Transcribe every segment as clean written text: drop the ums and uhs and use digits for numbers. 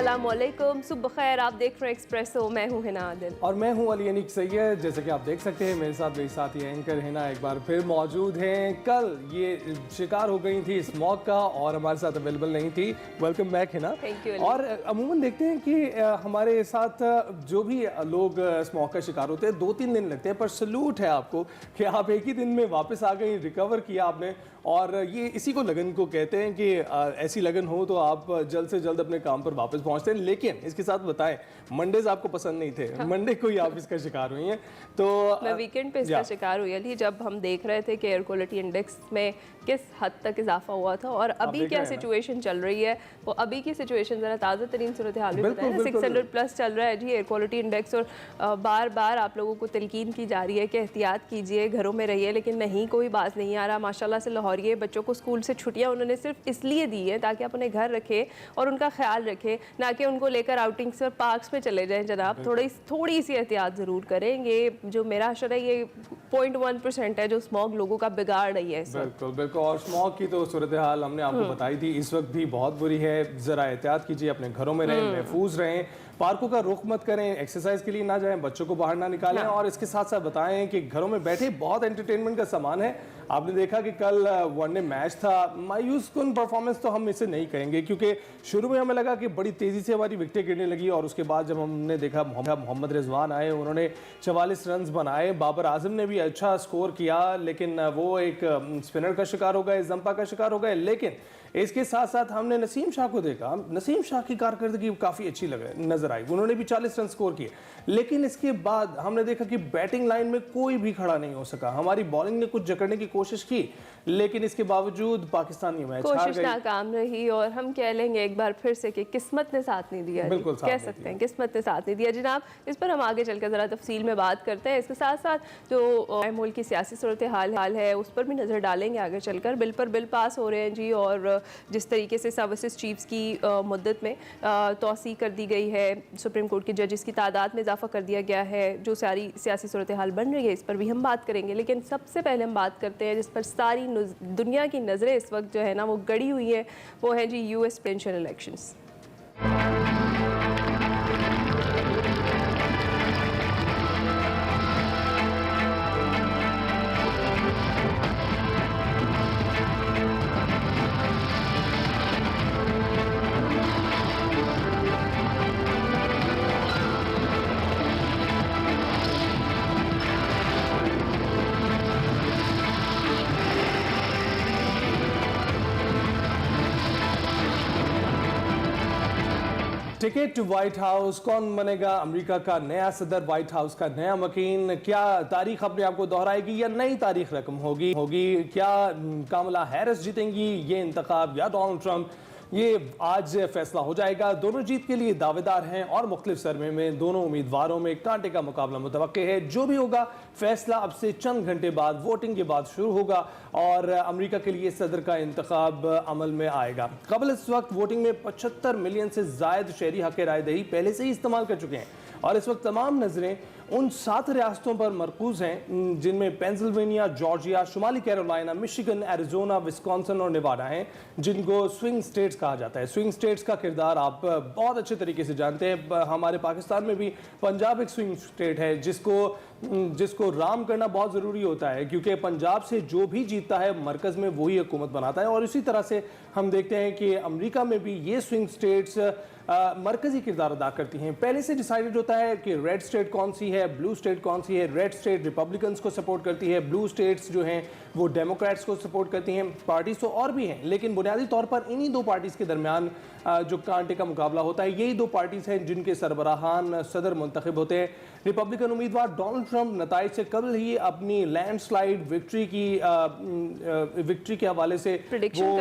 अस्सलामुअलैकुम, सुबह खैर। आप देख रहे हैं एक्सप्रेसो, मैं हूँ हिना आदिल और मैं हूँ अली अनीक सैयद। जैसे कि आप देख सकते हैं मेरे साथ मेरी साथी एंकर हिना एक बार फिर मौजूद हैं। कल ये शिकार हो गई थी स्मॉग का और हमारे साथ अवेलेबल नहीं थी। Welcome back Hina. Thank you. और अमूमन देखते हैं कि हमारे साथ जो भी लोग स्मॉग का शिकार होते हैं 2-3 दिन लगते हैं, पर सलूट है आपको कि आप एक ही दिन में वापस आ गई, रिकवर किया आपने। और ये इसी को लगन को कहते हैं कि ऐसी लगन हो तो आप जल्द से जल्द अपने काम पर वापस पहुंचते हैं। लेकिन इसके साथ बताएं, मंडेज आपको पसंद नहीं थे। हाँ। मंडे को ही आप इसका शिकार हुई हैं। तो मैं वीकेंड पे इसका शिकार हुई थी, जब हम देख रहे थे कि एयर क्वालिटी इंडेक्स में किस हद तक इजाफा हुआ था और अभी क्या सिचुएशन चल रही है। वो अभी की सिचुएशन ज़रा ताज़ा तरीन सूरत हाल भी बताएं ना। 600 प्लस चल रहा है जी एयर क्वालिटी इंडेक्स। और बार बार आप लोगों को तलकीन की जा रही है कि एहतियात कीजिए, घरों में रहिए, लेकिन नहीं, कोई बात नहीं आ रहा। माशाल्लाह से लाहौरिये बच्चों को स्कूल से छुट्टियां उन्होंने सिर्फ इसलिए दी है ताकि अपने घर रखें और उनका ख्याल रखें, ना कि उनको लेकर आउटिंग्स और पार्क्स में चले जाएं। जनाब थोड़ी सी एहतियात ज़रूर करें। ये जो मेरा अशर है ये 0.1% है जो स्मॉग लोगों का बिगाड़ रही है। बिल्कुल बिल्कुल। और स्मॉग की तो सूरत हाल हमने आपको बताई थी, इस वक्त भी बहुत बुरी है। ज़रा एहतियात कीजिए, अपने घरों में रहें, महफूज रहें, पार्कों का रुख मत करें, एक्सरसाइज के लिए ना जाएं, बच्चों को बाहर ना निकालें। और इसके साथ साथ बताएं कि घरों में बैठे बहुत एंटरटेनमेंट का सामान है। आपने देखा कि कल वनडे मैच था, मायूस कुन परफॉर्मेंस तो हम इसे नहीं कहेंगे, क्योंकि शुरू में हमें लगा कि बड़ी तेज़ी से हमारी विकेटें गिरने लगी और उसके बाद जब हमने देखा मोहम्मद रिजवान आए, उन्होंने 44 रन बनाए, बाबर आजम ने भी अच्छा स्कोर किया, लेकिन वो एक स्पिनर का शिकार हो गए, जंपा का शिकार हो गए। लेकिन इसके साथ साथ हमने नसीम शाह को देखा। नसीम शाह की कारकर्दगी काफ़ी अच्छी नजर आई, उन्होंने भी 40 रन स्कोर किए। लेकिन इसके बाद हमने देखा कि बैटिंग लाइन में कोई भी खड़ा नहीं हो सका। हमारी बॉलिंग ने कुछ जकड़ने की कोशिश की, लेकिन इसके बावजूद पाकिस्तान ये मैच हार गई। कोशिश नाकाम रही और हम कह लेंगे एक बार फिर से कि किस्मत ने साथ नहीं दिया। बिल्कुल कह सकते हैं किस्मत ने साथ नहीं दिया। जनाब, इस पर हम आगे चलकर ज़रा तफसील में बात करते हैं। इसके साथ साथ जो मुल्क की सियासी सूरत हाल है उस पर भी नज़र डालेंगे आगे चलकर। बिल पर बिल पास हो रहे हैं जी, और जिस तरीके से सर्विसेज चीफ्स की मुद्दत में तोसी कर दी गई है, सुप्रीम कोर्ट के जजेस की तादाद में इजाफा कर दिया गया है, जो सारी सियासी सूरत हाल बन रही है, इस पर भी हम बात करेंगे। लेकिन सबसे पहले हम बात करते हैं जिस पर सारी दुनिया की नज़रें इस वक्त जो है ना वो गड़ी हुई है, वो है जी US presidential elections. Ticket to White House, कौन बनेगा अमेरिका का नया सदर, व्हाइट हाउस का नया मकीन? क्या तारीख अपने आप को दोहराएगी या नई तारीख रकम होगी? क्या कमला हैरिस जीतेंगी ये इंतखाब या डोनाल्ड ट्रंप? ये आज फैसला हो जाएगा। दोनों जीत के लिए दावेदार हैं और मुख्तलिफ सरमे में दोनों उम्मीदवारों में कांटे का मुकाबला मुतवक्के है। जो भी होगा फैसला अब से चंद घंटे बाद वोटिंग के बाद शुरू होगा और अमेरिका के लिए सदर का इंतखाब अमल में आएगा। कबल इस वक्त वोटिंग में 75 मिलियन से जायद शहरी हक राय दही पहले से ही इस्तेमाल कर चुके हैं और इस वक्त तमाम नजरें उन 7 रियासतों पर मरकूज हैं जिनमें पेंसिल्वेनिया, जॉर्जिया, शुमाली कैरोलिना, मिशिगन, एरिजोना, विस्कॉन्सिन और नेवाडा हैं, जिनको स्विंग स्टेट्स कहा जाता है। स्विंग स्टेट्स का किरदार आप बहुत अच्छे तरीके से जानते हैं। हमारे पाकिस्तान में भी पंजाब एक स्विंग स्टेट है जिसको राम करना बहुत ज़रूरी होता है, क्योंकि पंजाब से जो भी जीतता है मरकज़ में वही हुकूमत बनाता है। और इसी तरह से हम देखते हैं कि अमेरिका में भी ये स्विंग स्टेट्स मरकज़ी किरदार अदा करती हैं। पहले से डिसाइडेड होता है कि रेड स्टेट कौन सी है, ब्लू स्टेट कौन सी है। रेड स्टेट रिपब्लिकन्स को सपोर्ट करती है, ब्लू स्टेट्स जो हैं वो डेमोक्रेट्स को सपोर्ट करती हैं। पार्टीज तो और भी हैं, लेकिन बुनियादी तौर पर इन्हीं दो पार्टीज़ के दरमियान जो कांटे का मुकाबला होता है, यही दो पार्टीज़ हैं जिनके सरबराहान सदर मुंतखब होते हैं। रिपब्लिकन उम्मीदवार डोनाल्ड ट्रंप नताइज से कबल ही अपनी लैंडस्लाइड विक्ट्री के हवाले से प्रेडिक्शन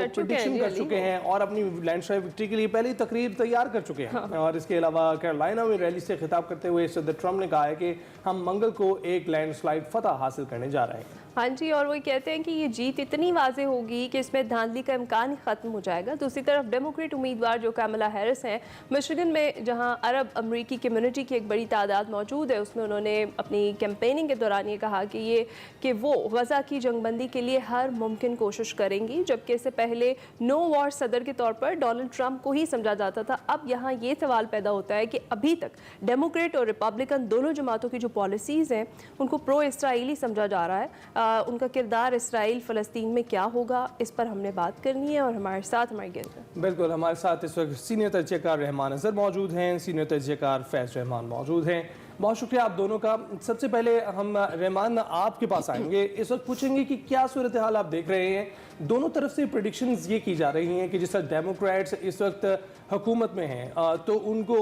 कर चुके हैं और अपनी लैंडस्लाइड विक्ट्री के लिए पहले ही तकरीर तैयार कर चुके हैं। और इसके अलावा कैरोलिना में रैली से खिताब करते हुए सदर ट्रंप ने कहा है कि हम मंगल को एक लैंडस्लाइड फतह हासिल करने जा रहे हैं। हाँ जी, और वही कहते हैं कि ये जीत इतनी वाज़ेह होगी कि इसमें धांधली का इम्कान ही ख़त्म हो जाएगा। दूसरी तरफ डेमोक्रेट उम्मीदवार जो कमला हैरिस हैं, मिशिगन में जहां अरब अमरीकी कम्युनिटी की एक बड़ी तादाद मौजूद है, उसमें उन्होंने अपनी कैंपेनिंग के दौरान ये कहा कि वो गज़ा की जंगबंदी के लिए हर मुमकिन कोशिश करेंगी, जबकि इससे पहले नो वॉर सदर के तौर पर डोनाल्ड ट्रंप को ही समझा जाता था। अब यहाँ ये सवाल पैदा होता है कि अभी तक डेमोक्रेट और रिपब्लिकन दोनों जमातों की जो पॉलिसीज़ हैं उनको प्रो इसराइली समझा जा रहा है। उनका किरदार इसराइल फ़लस्तीन में क्या होगा, इस पर हमने बात करनी है और हमारे साथ हमारे गेस्ट बिल्कुल हमारे साथ इस वक्त सीनियर तजज़ियाकार रहमान अज़हर मौजूद हैं, सीनियर तजज़ियाकार फैज़ रहमान मौजूद हैं। बहुत शुक्रिया आप दोनों का। सबसे पहले हम रहमान आपके पास आएंगे, इस वक्त पूछेंगे कि क्या सूरत हाल आप देख रहे हैं। दोनों तरफ से प्रेडिक्शंस ये की जा रही हैं कि जिस तरह डेमोक्रेट्स इस वक्त हुकूमत में हैं तो उनको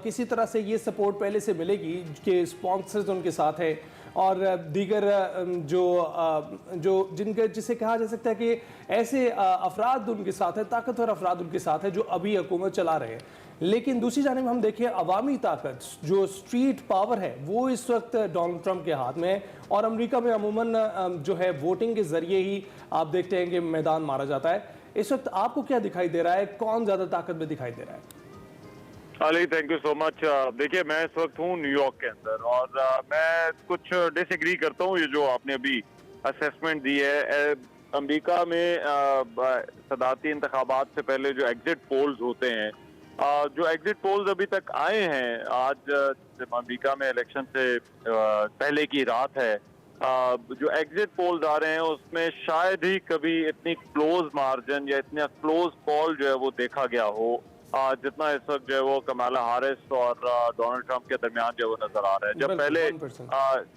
किसी तरह से ये सपोर्ट पहले से मिलेगी कि स्पॉन्सर्स उनके साथ है और दीगर जो जिनके जिसे कहा जा सकता है कि ऐसे अफराद उनके साथ है, ताकतवर अफराद उनके साथ है जो अभी हुकूमत चला रहे हैं। लेकिन दूसरी जानिब हम देखें अवामी ताकत जो स्ट्रीट पावर है वो इस वक्त डोनाल्ड ट्रंप के हाथ में है और अमेरिका में अमूमन जो है वोटिंग के ज़रिए ही आप देखते हैं कि मैदान मारा जाता है। इस वक्त आपको क्या दिखाई दे रहा है, कौन ज़्यादा ताकत में दिखाई दे रहा है? Ali thank you so much. देखिए मैं इस वक्त हूँ न्यूयॉर्क के अंदर और मैं कुछ डिसएग्री करता हूँ ये जो आपने अभी असेसमेंट दी है। अमेरिका में सदारती इंतखाबात से पहले जो एग्जिट पोल्स होते हैं, जो एग्जिट पोल्स अभी तक आए हैं, आज अमेरिका में इलेक्शन से पहले की रात है, जो एग्जिट पोल्स आ रहे हैं उसमें शायद ही कभी इतनी क्लोज मार्जिन या इतना क्लोज कॉल जो है वो देखा गया हो जितना इस वक्त जो है वो कमला हैरिस और डोनाल्ड ट्रंप के दरमियान जो है वो नजर आ रहा है। जब पहले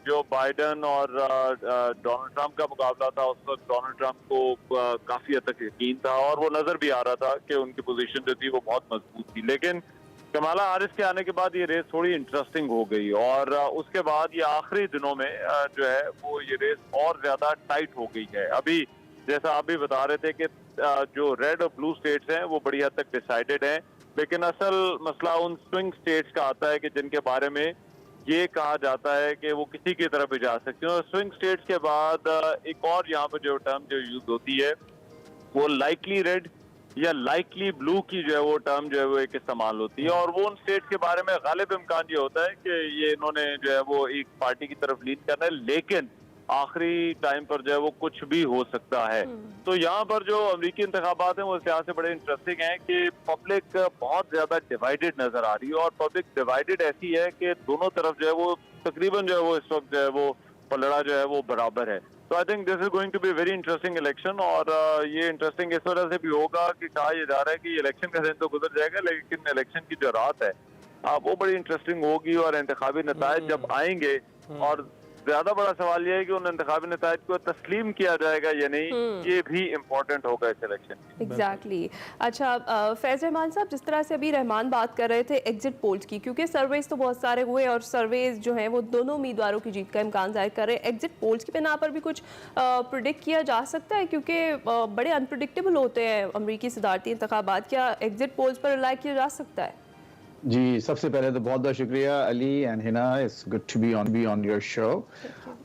जो बाइडन और डोनाल्ड ट्रंप का मुकाबला था उस वक्त डोनाल्ड ट्रंप को काफी हद तक यकीन था और वो नजर भी आ रहा था कि उनकी पोजीशन जो थी वो बहुत मजबूत थी। लेकिन कमला हैरिस के आने के बाद ये रेस थोड़ी इंटरेस्टिंग हो गई और उसके बाद ये आखिरी दिनों में जो है वो ये रेस और ज्यादा टाइट हो गई है। अभी जैसा आप भी बता रहे थे कि जो रेड और ब्लू स्टेट्स हैं वो बड़ी हद तक डिसाइडेड हैं, लेकिन असल मसला उन स्विंग स्टेट्स का आता है कि जिनके बारे में ये कहा जाता है कि वो किसी की तरफ भी जा सकते हैं। और स्विंग स्टेट्स के बाद एक और यहाँ पर जो टर्म जो यूज होती है वो लाइकली रेड या लाइकली ब्लू की जो है वो टर्म जो है वो एक इस्तेमाल होती है और वो उन स्टेट्स के बारे में गालिब इम्कान ये होता है कि ये इन्होंने जो है वो एक पार्टी की तरफ लीड करना है, लेकिन आखिरी टाइम पर जो है वो कुछ भी हो सकता है। तो यहाँ पर जो अमेरिकी इंतखाबात हैं वो इस लिहाज से बड़े इंटरेस्टिंग हैं कि पब्लिक बहुत ज्यादा डिवाइडेड नजर आ रही है और पब्लिक डिवाइडेड ऐसी है कि दोनों तरफ जो है वो तकरीबन जो है वो इस वक्त जो है वो पलड़ा जो है वो बराबर है। तो I think this is going to be very interesting election और ये इंटरेस्टिंग इस वजह से भी होगा कि कहा यह जा रहा है कि इलेक्शन का दिन तो गुजर जाएगा लेकिन इलेक्शन की जो रात है वो बड़ी इंटरेस्टिंग होगी और इंतखाबी नतायज जब आएंगे और ज्यादा बड़ा सवाल यह है कि उन इंतखाबी नतायज को तस्लीम किया जाएगा या नहीं, ये भी इम्पोर्टेंट होगा इस इलेक्शन। एग्जैक्टली। अच्छा फैज़ रहमान साहब, जिस तरह से अभी रहमान बात कर रहे थे एग्जिट पोल्स की, क्योंकि सर्वेज तो बहुत सारे हुए और सर्वेज जो हैं वो दोनों उम्मीदवारों की जीत का इम्कान जाहिर कर रहे हैं। एग्जिट पोल्स की बिना पर भी कुछ प्रिडिक्ट किया जा सकता है, क्योंकि बड़े अनप्रिडिक्टेबल होते हैं अमरीकी सदारती इंतखाबात। क्या एग्जिट पोल्स पर रिलाई किया जा सकता है? जी, सबसे पहले तो बहुत बहुत शुक्रिया Ali and Hina, it's good to be on your show.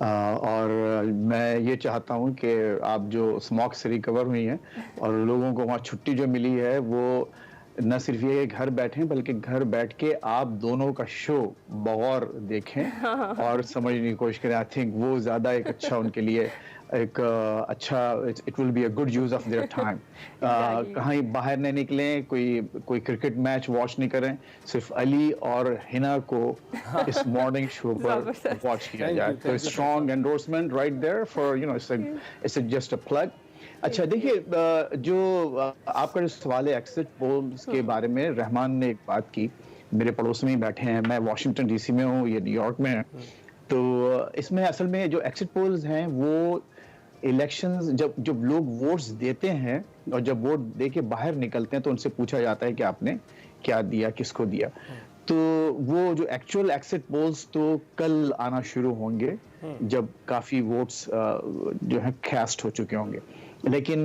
और मैं ये चाहता हूँ कि आप जो स्मॉग से रिकवर हुई हैं और लोगों को वहाँ छुट्टी जो मिली है वो न सिर्फ ये घर बैठें बल्कि घर बैठ के आप दोनों का शो बगौर देखें और समझने की कोशिश करें। आई थिंक वो ज़्यादा एक अच्छा उनके लिए एक अच्छा it will be a good use of their time. कहीं बाहर नहीं निकलें, कोई क्रिकेट मैच वॉच नहीं करें, सिर्फ अली और हिना को इस मॉर्निंग शो पर वॉच किया जाए। तो strong endorsement right there for it's just a plug. अच्छा देखिए, जो आपका जो सवाल है एग्जिट पोल्स के बारे में, रहमान ने एक बात की, मेरे पड़ोस में ही बैठे हैं, मैं वाशिंगटन डीसी में हूँ, ये न्यूयॉर्क में है। तो इसमें असल में जो एग्जिट पोल्स हैं वो इलेक्शंस जब लोग वोट्स देते हैं और जब वोट दे के बाहर निकलते हैं तो उनसे पूछा जाता है कि आपने क्या दिया, किसको दिया। तो वो जो एक्चुअल एग्जिट पोल्स तो कल आना शुरू होंगे जब काफ़ी वोट्स जो है कास्ट हो चुके होंगे। लेकिन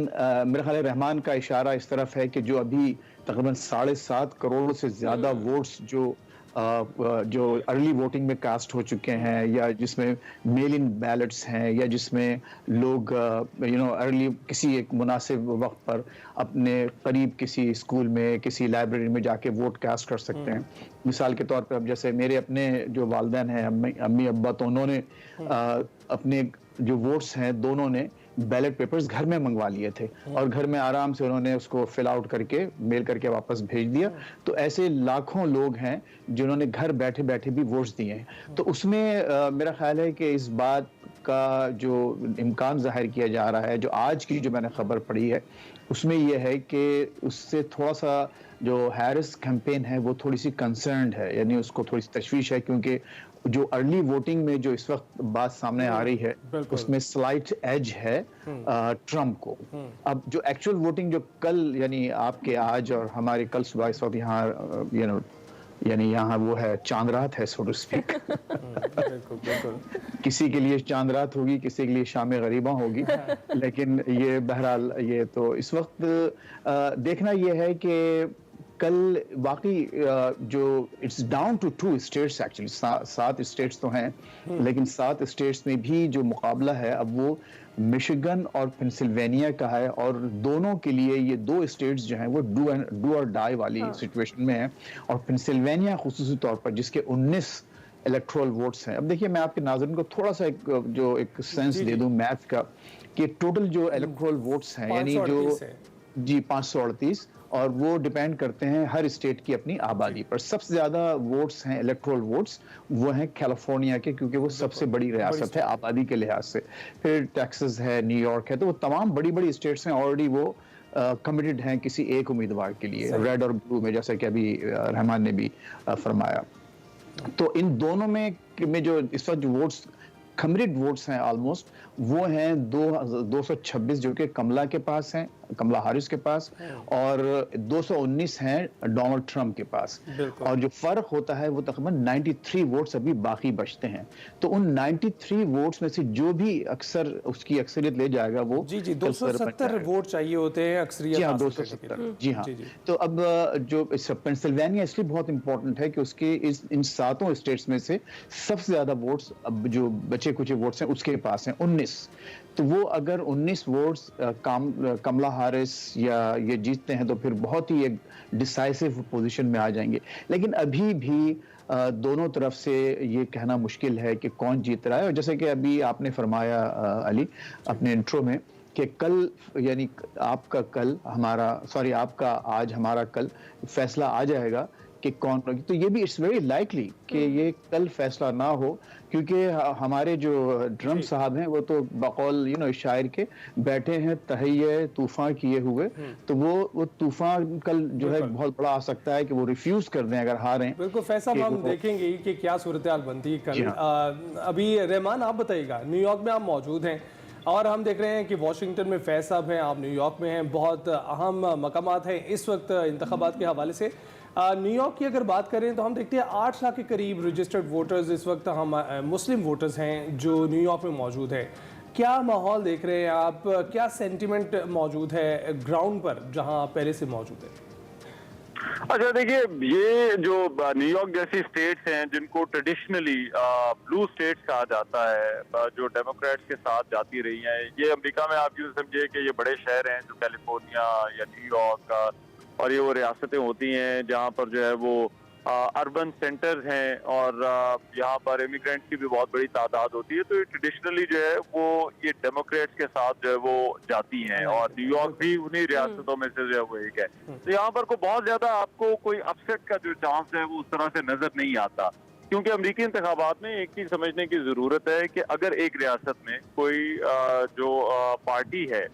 मेरा ख्याल है रहमान का इशारा इस तरफ है कि जो अभी तकरीबन 7.5 करोड़ से ज़्यादा वोट्स जो जो अर्ली वोटिंग में कास्ट हो चुके हैं, या जिसमें मेल इन बैलेट्स हैं, या जिसमें लोग अर्ली किसी एक मुनासिब वक्त पर अपने करीब किसी स्कूल में, किसी लाइब्रेरी में जाके वोट कास्ट कर सकते हैं। मिसाल के तौर पे अब जैसे मेरे अपने जो वालिदैन हैं, अम्मी अब्बा, तो उन्होंने अपने जो वोट्स हैं दोनों ने बैलेट पेपर्स घर में मंगवा लिए थे और घर में आराम से उन्होंने उसको फिल आउट करके मेल करके वापस भेज दिया। तो ऐसे लाखों लोग हैं जिन्होंने घर बैठे बैठे भी वोट्स दिए हैं। तो उसमें मेरा ख्याल है कि इस बात का जो इम्कान जाहिर किया जा रहा है, जो आज की जो मैंने खबर पढ़ी है उसमें यह है कि उससे थोड़ा सा जो हैरिस कैंपेन है वो थोड़ी सी कंसर्न्ड है, यानी उसको थोड़ी सी तशवीश है, क्योंकि जो अर्ली वोटिंग में जो इस वक्त बात सामने आ रही है उसमें स्लाइट एज है ट्रम्प को। अब जो एक्चुअल वोटिंग जो कल, यानी आपके आज और हमारे कल सुबह इस वक्त यहाँ यानी यहाँ वो है चांद रात है, सो टू स्पीक। किसी के लिए चांद रात होगी, किसी के लिए शाम गरीबा होगी, लेकिन ये बहरहाल ये तो इस वक्त देखना ये है कि कल वाकई जो it's down to 2 states actually, 7 states तो हैं, लेकिन 7 स्टेट्स में भी जो मुकाबला है अब वो मिशिगन और पेंसिल्वेनिया का है, और दोनों के लिए ये 2 स्टेट्स जो हैं वो डू और डाई वाली सिचुएशन में है। और पेंसिल्वेनिया खुसूसी तौर पर जिसके 19 इलेक्ट्रोल वोट्स हैं। अब देखिए मैं आपके नाज़रीन को थोड़ा सा एक सेंस दे दूं मैथ का, कि टोटल जो इलेक्ट्रोल वोट्स हैं यानी जो 538, और वो डिपेंड करते हैं हर स्टेट की अपनी आबादी पर। सबसे ज्यादा वोट्स हैं इलेक्ट्रोल वोट्स वो हैं कैलिफोर्निया के, क्योंकि वो सबसे बड़ी रियासत है आबादी के लिहाज से। फिर टेक्सास है, न्यूयॉर्क है, तो वो तमाम बड़ी बड़ी स्टेट्स हैं ऑलरेडी वो कमिटेड हैं किसी एक उम्मीदवार के लिए, रेड और ब्लू में, जैसा कि अभी रहमान ने भी फरमाया। तो इन दोनों में जो इस वक्त जो वोट्स कमिटेड वोट्स हैं ऑलमोस्ट वो हैं 226 जो कि कमला के पास हैं, कमला हारिस के पास, और 219 हैं डोनाल्ड ट्रंप के पास। और जो फर्क होता है वो तकरीबन 93 वोट्स अभी बाकी बचते हैं। तो उन 93 वोट्स में से जो भी अक्सर उसकी अक्सरियत ले जाएगा वो 270 वोट चाहिए होते हैं अक्सरियत। जी हाँ, 270। जी हाँ। तो अब जो पेंसिल्वेनिया इसलिए बहुत इंपॉर्टेंट है कि उसके इन 7 स्टेट्स में से सबसे ज्यादा वोट्स अब जो बचे कुछ वोट्स हैं उसके पास हैं 19। तो वो अगर 19 वोट्स कमला हारिस या ये जीतते हैं तो फिर बहुत ही एक डिसाइसिव पोजीशन में आ जाएंगे। लेकिन अभी भी दोनों तरफ से ये कहना मुश्किल है कि कौन जीत रहा है। और जैसे कि अभी आपने फरमाया अली अपने इंट्रो में कि कल यानी आपका कल हमारा, सॉरी आपका आज हमारा कल फैसला आ जाएगा कि कौन, तो ये भी इट्स वेरी लाइकली कि ये कल फैसला ना हो, क्योंकि हमारे जो ड्रम साहब हैं वो तो बकौल शायर के बैठे हैं तहैये तूफान किए हुए। तो वो तूफान कल जो है बहुत बड़ा आ सकता है कि वो रिफ्यूज कर दें अगर हारें। बिल्कुल फैसला हम देखेंगे कि क्या सूरत हाल बनती है कल। अभी रहमान आप बताइएगा, न्यूयॉर्क में आप मौजूद हैं और हम देख रहे हैं कि वॉशिंगटन में फैज़ साहब हैं, आप न्यूयॉर्क में हैं, बहुत अहम मकामात हैं इस वक्त इंतखाबात के हवाले से। न्यूयॉर्क की अगर बात करें तो हम देखते हैं 8 लाख के करीब रजिस्टर्ड वोटर्स इस वक्त हम मुस्लिम वोटर्स हैं जो न्यूयॉर्क में मौजूद है। क्या माहौल देख रहे हैं आप, क्या सेंटिमेंट मौजूद है ग्राउंड पर जहां आप पहले से मौजूद है? अच्छा देखिए, ये जो न्यूयॉर्क जैसी स्टेट्स हैं जिनको ट्रेडिशनली ब्लू स्टेट्स कहा जाता है, जो डेमोक्रेट्स के साथ जाती रही हैं, ये अमेरिका में आप यूँ समझिए कि ये बड़े शहर हैं जो कैलिफोर्निया या न्यूयॉर्क और ये वो रियासतें होती हैं जहाँ पर जो है वो अर्बन सेंटर्स हैं और यहाँ पर इमिग्रेंट्स की भी बहुत बड़ी तादाद होती है। तो ये ट्रेडिशनली जो है वो ये डेमोक्रेट्स के साथ जो है वो जाती हैं और न्यूयॉर्क भी उन्हीं रियासतों में से जो है वो एक है। तो यहाँ पर को बहुत ज्यादा आपको कोई अपसेट का जो चांस है वो उस तरह से नजर नहीं आता, क्योंकि अमरीकी इंतखाबात में एक चीज समझने की जरूरत है कि अगर एक रियासत में कोई जो पार्टी है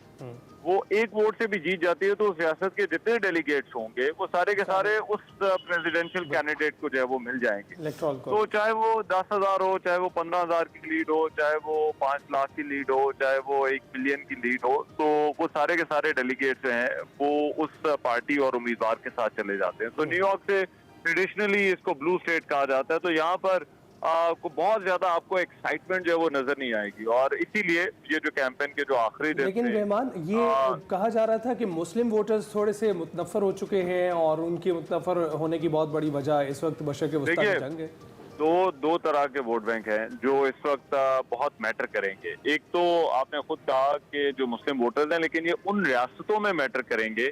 वो एक वोट से भी जीत जाती है तो उस रियासत के जितने डेलीगेट्स होंगे वो सारे के सारे उस प्रेसिडेंशियल कैंडिडेट को जो है वो मिल जाएंगे। तो चाहे वो 10,000 हो, चाहे वो 15,000 की लीड हो, चाहे वो 5 लाख की लीड हो, चाहे वो 1 मिलियन की लीड हो, तो वो सारे के सारे डेलीगेट्स हैं वो उस पार्टी और उम्मीदवार के साथ चले जाते हैं। तो न्यूयॉर्क से ट्रेडिशनली इसको ब्लू स्टेट कहा जाता है। तो यहाँ पर को बहुत ज्यादा आपको एक्साइटमेंट जो है वो नजर नहीं आएगी, और इसीलिए ये जो कैंपेन के जो आखिरी दिन लेकिन थे, रहमान, ये कहा जा रहा था कि मुस्लिम वोटर्स थोड़े से मुतनफ़र हो चुके हैं और उनके मुतनफ़र होने की बहुत बड़ी वजह इस वक्त बशर वस्ता की जंग है। दो तरह के वोट बैंक हैं जो इस वक्त बहुत मैटर करेंगे। एक तो आपने खुद कहा कि जो मुस्लिम वोटर्स हैं, लेकिन ये उन रियासतों में मैटर करेंगे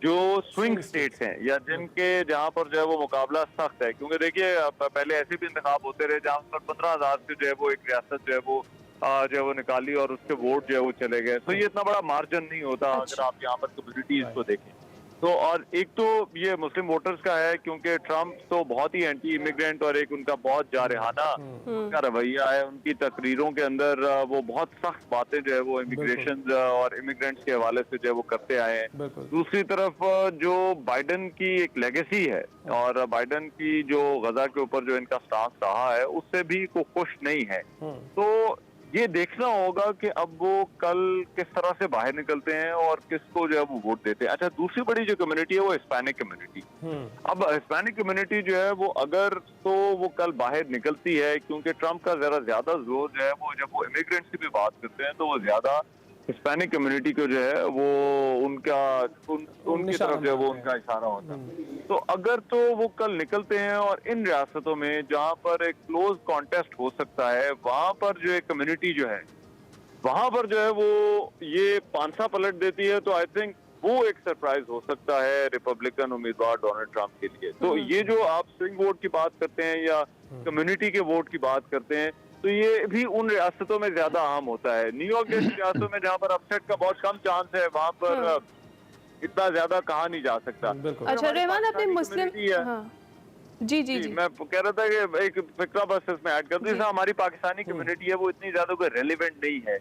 जो स्विंग स्टेट्स हैं या जिनके जहां पर जो है वो मुकाबला सख्त है। क्योंकि देखिए पहले ऐसे भी इंतखाब होते रहे जहां पर 15,000 से जो है वो एक रियासत जो है वो निकाली और उसके वोट जो है वो चले गए। तो ये इतना बड़ा मार्जिन नहीं होता अगर आप यहाँ पर कम्युनिटीज को देखें तो। और एक तो ये मुस्लिम वोटर्स का है क्योंकि ट्रम्प तो बहुत ही एंटी इमिग्रेंट और एक उनका बहुत जारहाना उनका रवैया है। उनकी तकरीरों के अंदर वो बहुत सख्त बातें जो है वो इमिग्रेशन और इमिग्रेंट्स के हवाले से जो है वो करते आए हैं। दूसरी तरफ जो बाइडन की एक लेगेसी है और बाइडन की जो गजा के ऊपर जो इनका स्टांस रहा है उससे भी को खुश नहीं है। तो ये देखना होगा कि अब वो कल किस तरह से बाहर निकलते हैं और किसको जो है वो वोट देते हैं। अच्छा, दूसरी बड़ी जो कम्युनिटी है वो हिस्पैनिक कम्युनिटी। अब हिस्पैनिक कम्युनिटी जो है वो अगर तो वो कल बाहर निकलती है क्योंकि ट्रम्प का जरा ज्यादा जोर जो है वो जब वो इमिग्रेंट्स की भी बात करते हैं तो वो ज्यादा हिस्पैनिक कम्युनिटी को जो है वो उनकी तरफ जो है वो उनका इशारा होता है। तो अगर तो वो कल निकलते हैं और इन रियासतों में जहां पर एक क्लोज कॉन्टेस्ट हो सकता है वहां पर जो एक कम्युनिटी जो है वहां पर जो है वो ये पांसा पलट देती है तो आई थिंक वो एक सरप्राइज हो सकता है रिपब्लिकन उम्मीदवार डोनाल्ड ट्रंप के लिए। तो ये जो आप स्विंग वोट की बात करते हैं या कम्युनिटी के वोट की बात करते हैं तो ये भी उन रियासतों में ज्यादा अहम होता है। न्यूयॉर्क जैसी रियासतों में जहाँ पर अपसेट का बहुत कम चांस है वहाँ पर इतना ज्यादा कहा नहीं जा सकता। अच्छा रहमान, आपने मुस्लिम जी जी जी मैं कह रहा था कि एक फिक्रा बस इसमें ऐड कर दूं, जैसे हमारी पाकिस्तानी कम्युनिटी है वो इतनी ज्यादा कोई रेलिवेंट नहीं है।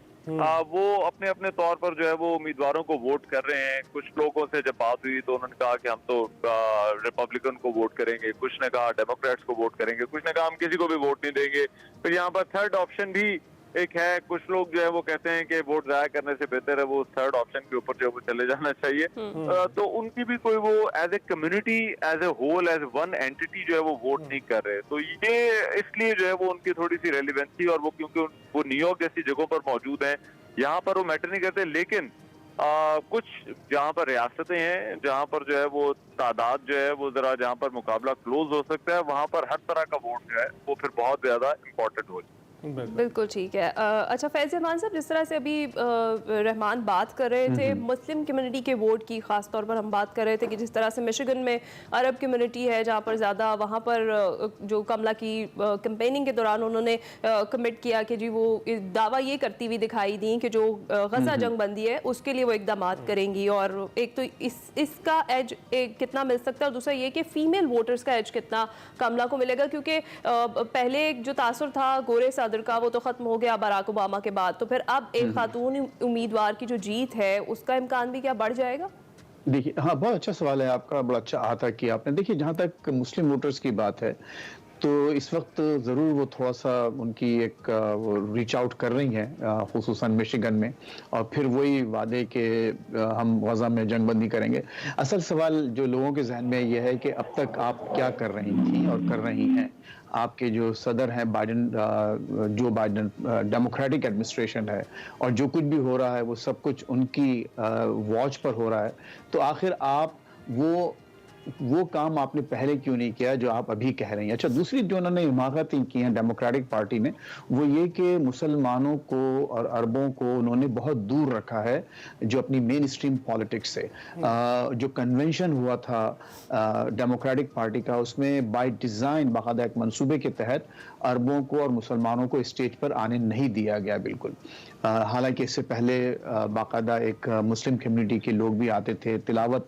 वो अपने अपने तौर पर जो है वो उम्मीदवारों को वोट कर रहे हैं। कुछ लोगों से जब बात हुई तो उन्होंने कहा कि हम तो रिपब्लिकन को वोट करेंगे, कुछ ने कहा डेमोक्रेट्स को वोट करेंगे, कुछ ने कहा हम किसी को भी वोट नहीं देंगे। फिर यहाँ पर थर्ड ऑप्शन भी एक है। कुछ लोग जो है वो कहते हैं कि वोट जाया करने से बेहतर है वो थर्ड ऑप्शन के ऊपर जो है वो चले जाना चाहिए। तो उनकी भी कोई वो as a community as a whole as one entity जो है वो वोट नहीं कर रहे। तो ये इसलिए जो है वो उनकी थोड़ी सी रेलिवेंसी और वो क्योंकि वो न्यूयॉर्क जैसी जगहों पर मौजूद हैं यहाँ पर वो मैटर नहीं करते। लेकिन कुछ जहाँ पर रियासतें हैं जहाँ पर जो है वो तादाद जो है वो जरा जहाँ पर मुकाबला क्लोज हो सकता है वहाँ पर हर तरह का वोट जो है वो फिर बहुत ज्यादा इम्पोर्टेंट हो जाए। बिल्कुल ठीक है। अच्छा फैज़ रहमान साहब, जिस तरह से अभी रहमान बात कर रहे थे मुस्लिम कम्युनिटी के वोट की, ख़ास तौर पर हम बात कर रहे थे कि जिस तरह से मिशिगन में अरब कम्युनिटी है जहाँ पर ज़्यादा, वहाँ पर जो कमला की कैंपेनिंग के दौरान उन्होंने कमिट किया कि जी वो दावा ये करती हुई दिखाई दी कि जो गजा जंग बंदी है उसके लिए वो इकदाम करेंगी। और एक तो इसका एज कितना मिल सकता है और दूसरा ये कि फ़ीमेल वोटर्स का एज कितना कमला को मिलेगा, क्योंकि पहले जो तासुर था गोरे का वो तो खत्म हो गया बराक ओबामा के बाद, तो फिर अब एक खातून उम्मीदवार की जो जीत है उसका इम्कान भी क्या बढ़ जाएगा? देखिए, हाँ, बहुत अच्छा सवाल है आपका, बड़ा अच्छा आता कि आपने। देखिए, जहाँ तक मुस्लिम वोटर्स की बात है तो इस वक्त ज़रूर वो थोड़ा सा उनकी एक रीच आउट कर रही हैं खुसूसन मिशिगन में, और फिर वही वादे कि हम गजा में जंगबंदी करेंगे। असल सवाल जो लोगों के जहन में ये है कि अब तक आप क्या कर रही थी और कर रही हैं। आपके जो सदर हैं बाइडन, जो बाइडन, डेमोक्रेटिक एडमिनिस्ट्रेशन है और जो कुछ भी हो रहा है वो सब कुछ उनकी वॉच पर हो रहा है। तो आखिर आप वो काम आपने पहले क्यों नहीं किया जो आप अभी कह रही हैं? अच्छा, दूसरी जो उन्होंने हिमाकतें की हैं डेमोक्रेटिक पार्टी ने, वो ये कि मुसलमानों को और अरबों को उन्होंने बहुत दूर रखा है जो अपनी मेन स्ट्रीम पॉलिटिक्स से। जो कन्वेंशन हुआ था डेमोक्रेटिक पार्टी का, उसमें बाय डिज़ाइन बाकायदा एक मंसूबे के तहत अरबों को और मुसलमानों को स्टेज पर आने नहीं दिया गया बिल्कुल। हालांकि इससे पहले बाकायदा एक मुस्लिम कम्युनिटी के लोग भी आते थे, तिलावत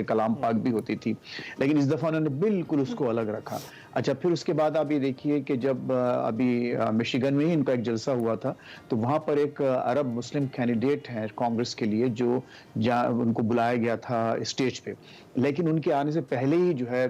कलाम पाक भी होती थी, लेकिन इस दफ़ा उन्होंने बिल्कुल उसको अलग रखा। अच्छा, फिर उसके बाद आप ये देखिए कि जब अभी मिशिगन में ही इनका एक जलसा हुआ था तो वहाँ पर एक अरब मुस्लिम कैंडिडेट हैं कांग्रेस के लिए जो उनको बुलाया गया था स्टेज पे, लेकिन उनके आने से पहले ही जो है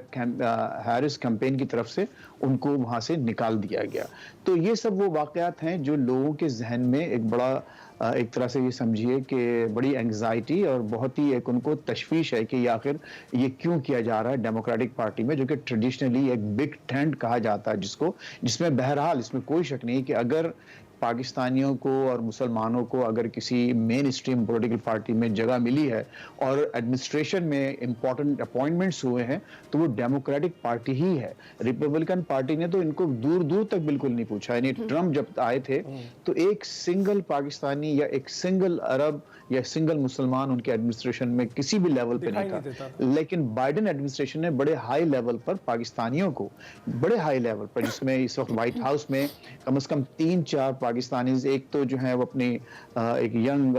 हैरिस कैंपेन की तरफ से उनको वहाँ से निकाल दिया गया। तो ये सब वो वाक़यात हैं जो लोगों के जहन में एक बड़ा एक तरह से ये समझिए कि बड़ी एंग्जाइटी और बहुत ही एक उनको तशवीश है कि आखिर ये क्यों किया जा रहा है डेमोक्रेटिक पार्टी में, जो कि ट्रेडिशनली एक बिग ट्रेंड कहा जाता है जिसको, जिसमें बहरहाल इसमें कोई शक नहीं कि अगर पाकिस्तानियों को और मुसलमानों को अगर किसी मेन स्ट्रीम पॉलिटिकल पार्टी में जगह मिली है और एडमिनिस्ट्रेशन में इंपॉर्टेंट अपॉइंटमेंट्स हुए हैं तो वो डेमोक्रेटिक पार्टी ही है। रिपब्लिकन पार्टी ने तो इनको दूर दूर तक बिल्कुल नहीं पूछा। यानी ट्रम्प जब आए थे तो एक सिंगल पाकिस्तानी या एक सिंगल अरब या सिंगल मुसलमान उनके एडमिनिस्ट्रेशन में किसी भी लेवल पे नहीं था, लेकिन बाइडेन एडमिनिस्ट्रेशन ने बड़े हाई लेवल पर पाकिस्तानियों को, बड़े हाई लेवल पर, जिसमें इस वक्त व्हाइट हाउस में कम से कम 3-4 पाकिस्तानी, एक तो जो है वो अपनी एक यंग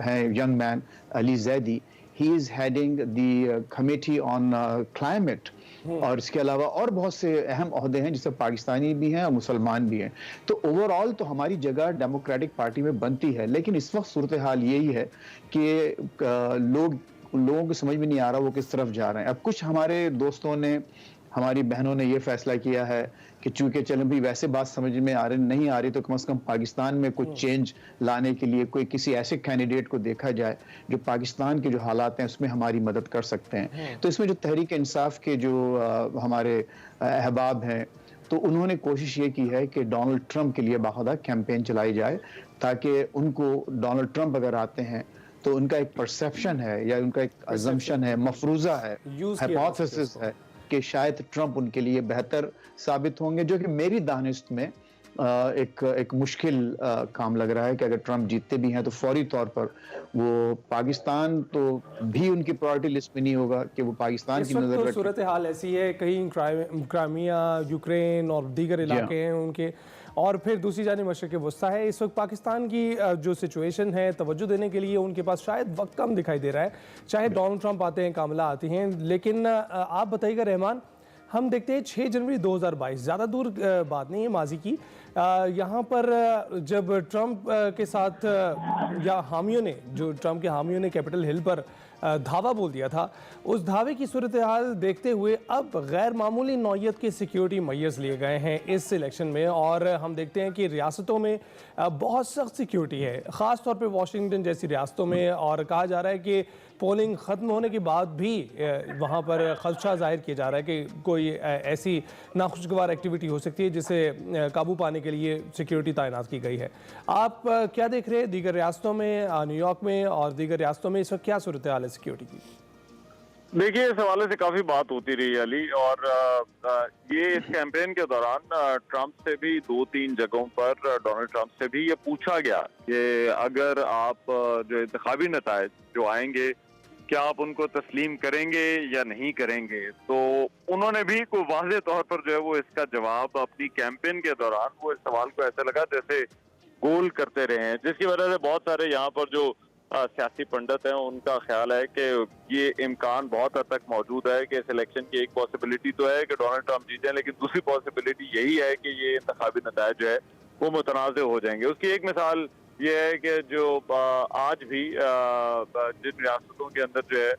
है young man Ali Zaidi, he is heading the committee on climate, और इसके अलावा और बहुत से अहम ओहदे हैं जिसमें पाकिस्तानी भी हैं और मुसलमान भी हैं। तो ओवरऑल तो हमारी जगह डेमोक्रेटिक पार्टी में बनती है, लेकिन इस वक्त सूरत हाल यही है कि लोगों को समझ में नहीं आ रहा वो किस तरफ जा रहे हैं। अब कुछ हमारे दोस्तों ने, हमारी बहनों ने ये फैसला किया है कि चूंकि चलो भी वैसे बात समझ में नहीं आ रही तो कम से कम पाकिस्तान में कुछ चेंज लाने के लिए कोई किसी ऐसे कैंडिडेट को देखा जाए जो पाकिस्तान के जो हालात हैं उसमें हमारी मदद कर सकते हैं। तो इसमें जो तहरीक इंसाफ के जो हमारे अहबाब हैं, तो उन्होंने कोशिश ये की है कि डोनाल्ड ट्रंप के लिए बाकायदा कैंपेन चलाई जाए, ताकि उनको डोनाल्ड ट्रंप अगर आते हैं तो उनका एक परसेप्शन है या उनका एक अजम्पशन है, मफरूजा है, हाइपोथेसिस है कि शायद ट्रंप उनके लिए बेहतर साबित होंगे, जो कि मेरी दानिश में एक मुश्किल काम लग रहा है कि अगर ट्रंप जीतते भी हैं तो फौरी तौर पर वो पाकिस्तान तो भी उनकी प्रायोरिटी लिस्ट में नहीं होगा कि वो पाकिस्तान की नजर रखें। सूरत हाल ऐसी है, कहीं क्राइमिया, यूक्रेन और दीगर इलाके हैं उनके, और फिर दूसरी जानिब मशरिक़ वस्ता है। इस वक्त पाकिस्तान की जो सिचुएशन है तवज्जो देने के लिए उनके पास शायद वक्त कम दिखाई दे रहा है, चाहे डोनाल्ड ट्रंप आते हैं, कामला आती हैं। लेकिन आप बताइएगा रहमान, हम देखते हैं 6 जनवरी 2022, ज़्यादा दूर बात नहीं है माजी की, यहाँ पर जब ट्रंप के साथ या हामियों ने, जो ट्रंप के हामियों ने कैपिटल हिल पर धावा बोल दिया था, उस धावे की सूरत हाल देखते हुए अब गैर मामूली नौयत के सिक्योरिटी मेजर्स लिए गए हैं इस इलेक्शन में, और हम देखते हैं कि रियासतों में बहुत सख्त सिक्योरिटी है, ख़ास तौर पे वाशिंगटन जैसी रियासतों में, और कहा जा रहा है कि पोलिंग ख़त्म होने के बाद भी वहाँ पर खदशा जाहिर किया जा रहा है कि कोई ऐसी नाखुशगवार एक्टिविटी हो सकती है जिसे काबू पाने के लिए सिक्योरिटी तैनात की गई है। आप क्या देख रहे हैं दीगर रियासतों में, न्यूयॉर्क में और दीगर रियासतों में इस वक्त क्या सूरत हाल है सिक्योरिटी की? देखिए, इस हवाले से काफी बात होती रही अली, और ये इस कैंपेन के दौरान ट्रंप से भी 2-3 जगहों पर, डोनाल्ड ट्रंप से भी ये पूछा गया कि अगर आप जो इंतखाबी नतायज जो आएंगे क्या आप उनको तस्लीम करेंगे या नहीं करेंगे। तो उन्होंने भी कोई वाज़ेह तौर पर जो है वो इसका जवाब अपनी कैंपेन के दौरान वो इस सवाल को ऐसे लगा जैसे गोल करते रहे हैं, जिसकी वजह से बहुत सारे यहाँ पर जो सियासी पंडित हैं उनका ख्याल है कि ये इम्कान बहुत हद तक मौजूद है कि इस इलेक्शन की एक पॉसिबिलिटी तो है कि डोनाल्ड ट्रंप जीते, लेकिन दूसरी पॉसिबिलिटी यही है कि ये इंतखाबी नतायज जो है वो मुतनाज़ हो जाएंगे। उसकी एक मिसाल ये है कि जो आज भी जिन रियासतों के अंदर जो है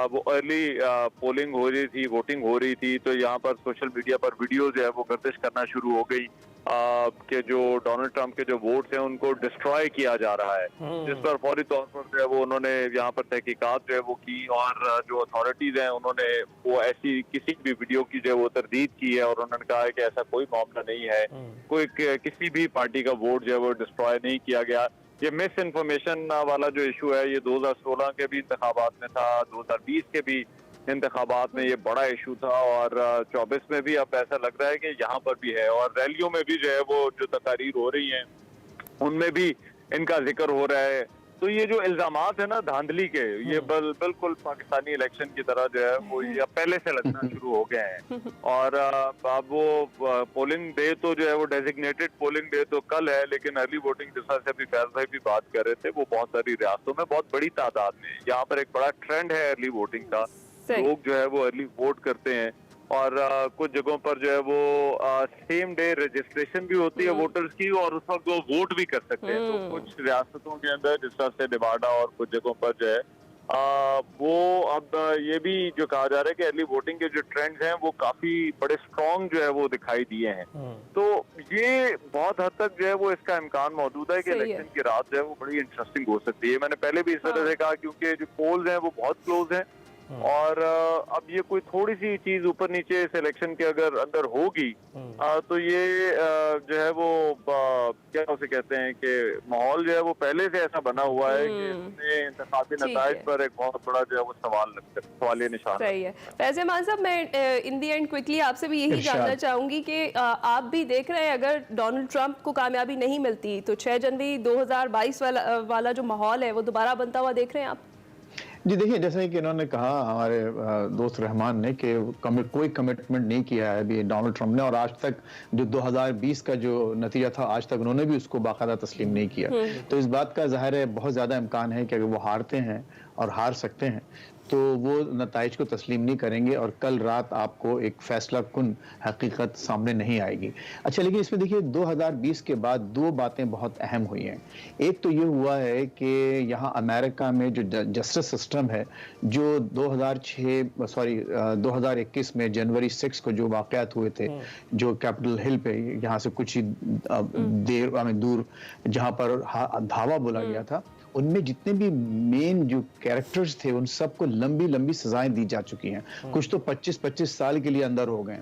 वो अर्ली पोलिंग हो रही थी, वोटिंग हो रही थी, तो यहाँ पर सोशल मीडिया पर वीडियो जो है वो गर्दिश करना शुरू हो गई कि जो डोनाल्ड ट्रंप के जो वोट्स हैं उनको डिस्ट्रॉय किया जा रहा है, जिस पर फौरी तौर पर जो है वो उन्होंने यहाँ पर तहकीकात जो है वो की, और जो अथॉरिटीज हैं उन्होंने वो ऐसी किसी भी वीडियो की जो है वो तरदीद की है, और उन्होंने कहा है कि ऐसा कोई मामला नहीं है, कोई किसी भी पार्टी का वोट जो है वो डिस्ट्रॉय नहीं किया गया। ये मिस इन्फॉर्मेशन वाला जो इशू है ये 2016 के भी इंतखाबात में था, 2020 के भी इंतखाबात में ये बड़ा इशू था, और 24 में भी अब ऐसा लग रहा है कि यहाँ पर भी है, और रैलियों में भी जो है वो जो तकारीर हो रही हैं उनमें भी इनका जिक्र हो रहा है। तो ये जो इल्जामात है ना धांधली के, ये बिल्कुल पाकिस्तानी इलेक्शन की तरह जो है वो ये पहले से लगना शुरू हो गए हैं। और अब वो पोलिंग डे तो जो है वो डेजिग्नेटेड पोलिंग डे तो कल है, लेकिन अर्ली वोटिंग जिस तरह से अभी फैज भाई भी बात कर रहे थे, वो बहुत सारी रियासतों में बहुत बड़ी तादाद में यहाँ पर एक बड़ा ट्रेंड है अर्ली वोटिंग का, लोग जो है वो अर्ली वोट करते हैं, और कुछ जगहों पर जो है वो सेम डे रजिस्ट्रेशन भी होती है वोटर्स की, और उस वक्त वो वोट भी कर सकते हैं। तो कुछ रियासतों के अंदर जिस तरह से नेवाडा और कुछ जगहों पर जो है वो अब ये भी जो कहा जा रहा है कि अर्ली वोटिंग के जो ट्रेंड्स हैं वो काफी बड़े स्ट्रॉन्ग जो है वो दिखाई दिए हैं। तो ये बहुत हद तक जो है वो इसका इम्कान मौजूद है कि इलेक्शन की रात जो है वो बड़ी इंटरेस्टिंग हो सकती है। मैंने पहले भी इस तरह से कहा क्योंकि जो पोल्स हैं वो बहुत क्लोज हैं और अब ये कोई थोड़ी सी चीज ऊपर नीचे इस इलेक्शन के अगर अंदर होगी तो ये जो है वो क्या उसे कहते हैं कि माहौल जो है वो पहले से ऐसा बना हुआ है कि इसमें इंतखाबी नताइज पर एक बहुत बड़ा जो है वो सवालिया निशान सही है। फैज़ मान साहब, मैं इन दी एंड क्विकली आपसे भी यही जानना चाहूंगी कि आप भी देख रहे हैं अगर डोनाल्ड ट्रंप को कामयाबी नहीं मिलती तो 6 जनवरी 2022 वाला जो माहौल है वो दोबारा बनता हुआ देख रहे हैं आप? जी देखिए, जैसे कि इन्होंने कहा हमारे दोस्त रहमान ने कि कोई कमिटमेंट नहीं किया है अभी डोनाल्ड ट्रंप ने, और आज तक जो 2020 का जो नतीजा था आज तक उन्होंने भी उसको बाकायदा तस्लीम नहीं किया। तो इस बात का ज़ाहिर है बहुत ज़्यादा इम्कान है कि अगर वो हारते हैं और हार सकते हैं तो वो नताइज को तस्लीम नहीं करेंगे और कल रात आपको एक फैसला कुन हकीकत सामने नहीं आएगी। अच्छा, लेकिन इसमें देखिए 2020 के बाद दो बातें बहुत अहम हुई हैं। एक तो ये हुआ है कि यहाँ अमेरिका में जो जस्टिस सिस्टम है, जो 2021 में जनवरी 6 को जो वाक़यात हुए थे, जो कैपिटल हिल पे यहाँ से कुछ ही दूर जहाँ पर धावा बोला गया था, उनमें जितने भी मेन जो कैरेक्टर्स थे उन सबको लंबी लंबी सजाएं दी जा चुकी हैं। कुछ तो 25-25 साल के लिए अंदर हो गए।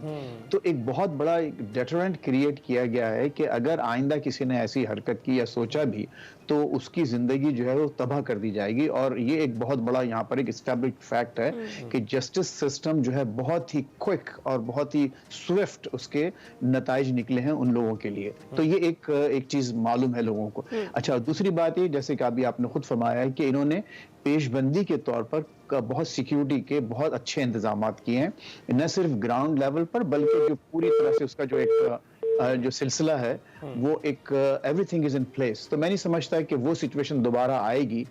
तो एक बहुत बड़ा डेटरेंट क्रिएट किया गया है कि अगर आइंदा किसी ने ऐसी हरकत की या सोचा भी तो उसकी जिंदगी जो है वो तबाह कर दी जाएगी। और ये एक बहुत बड़ा यहाँ पर एक एस्टैब्लिश्ड फैक्ट है कि जस्टिस सिस्टम जो है बहुत ही क्विक और बहुत ही स्विफ्ट उसके नताइज निकले हैं उन लोगों के लिए। तो ये एक चीज मालूम है लोगों को। अच्छा, दूसरी बात ये, जैसे कि अभी आपने खुद फरमाया है कि इन्होंने पेशबंदी के तौर पर बहुत सिक्योरिटी के बहुत अच्छे इंतजाम किए हैं, न सिर्फ ग्राउंड लेवल पर बल्कि जो पूरी तरह से उसका जो एक जो सिलसिला है वो एक एवरीथिंग इज इन प्लेस। तो मैं नहीं समझता है कि वो सिचुएशन दोबारा आएगी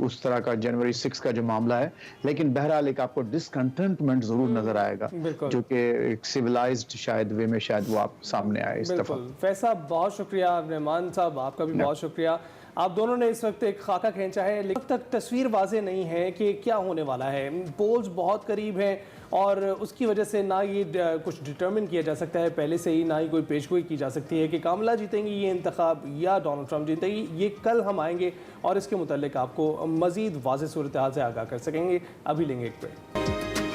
उस तरह का जनवरी 6 का जो मामला है। लेकिन बहरहाल एक आपको डिसकंटेंटमेंट जरूर नजर आएगा जो कि एक सिविलाइज्ड शायद वे में शायद वो आप सामने आए इस दफा। फैज़ साहब बहुत शुक्रिया, रहमान साहब आपका भी बहुत शुक्रिया। आप दोनों ने इस वक्त एक खाका खींचा है, लेकिन अब तक तस्वीर वाज़े नहीं है कि क्या होने वाला है। पोल्स बहुत करीब हैं और उसकी वजह से ना ये कुछ डिटरमिन किया जा सकता है पहले से ही, ना ही कोई पेशगोई की जा सकती है कि कामला जीतेंगी ये इंतखाब या डोनाल्ड ट्रंप जीतेंगी। ये कल हम आएंगे और इसके मुतालिक आपको मज़ीद वाज़े सूरत हाल से आगाह कर सकेंगे। अभी लेंगे एक break.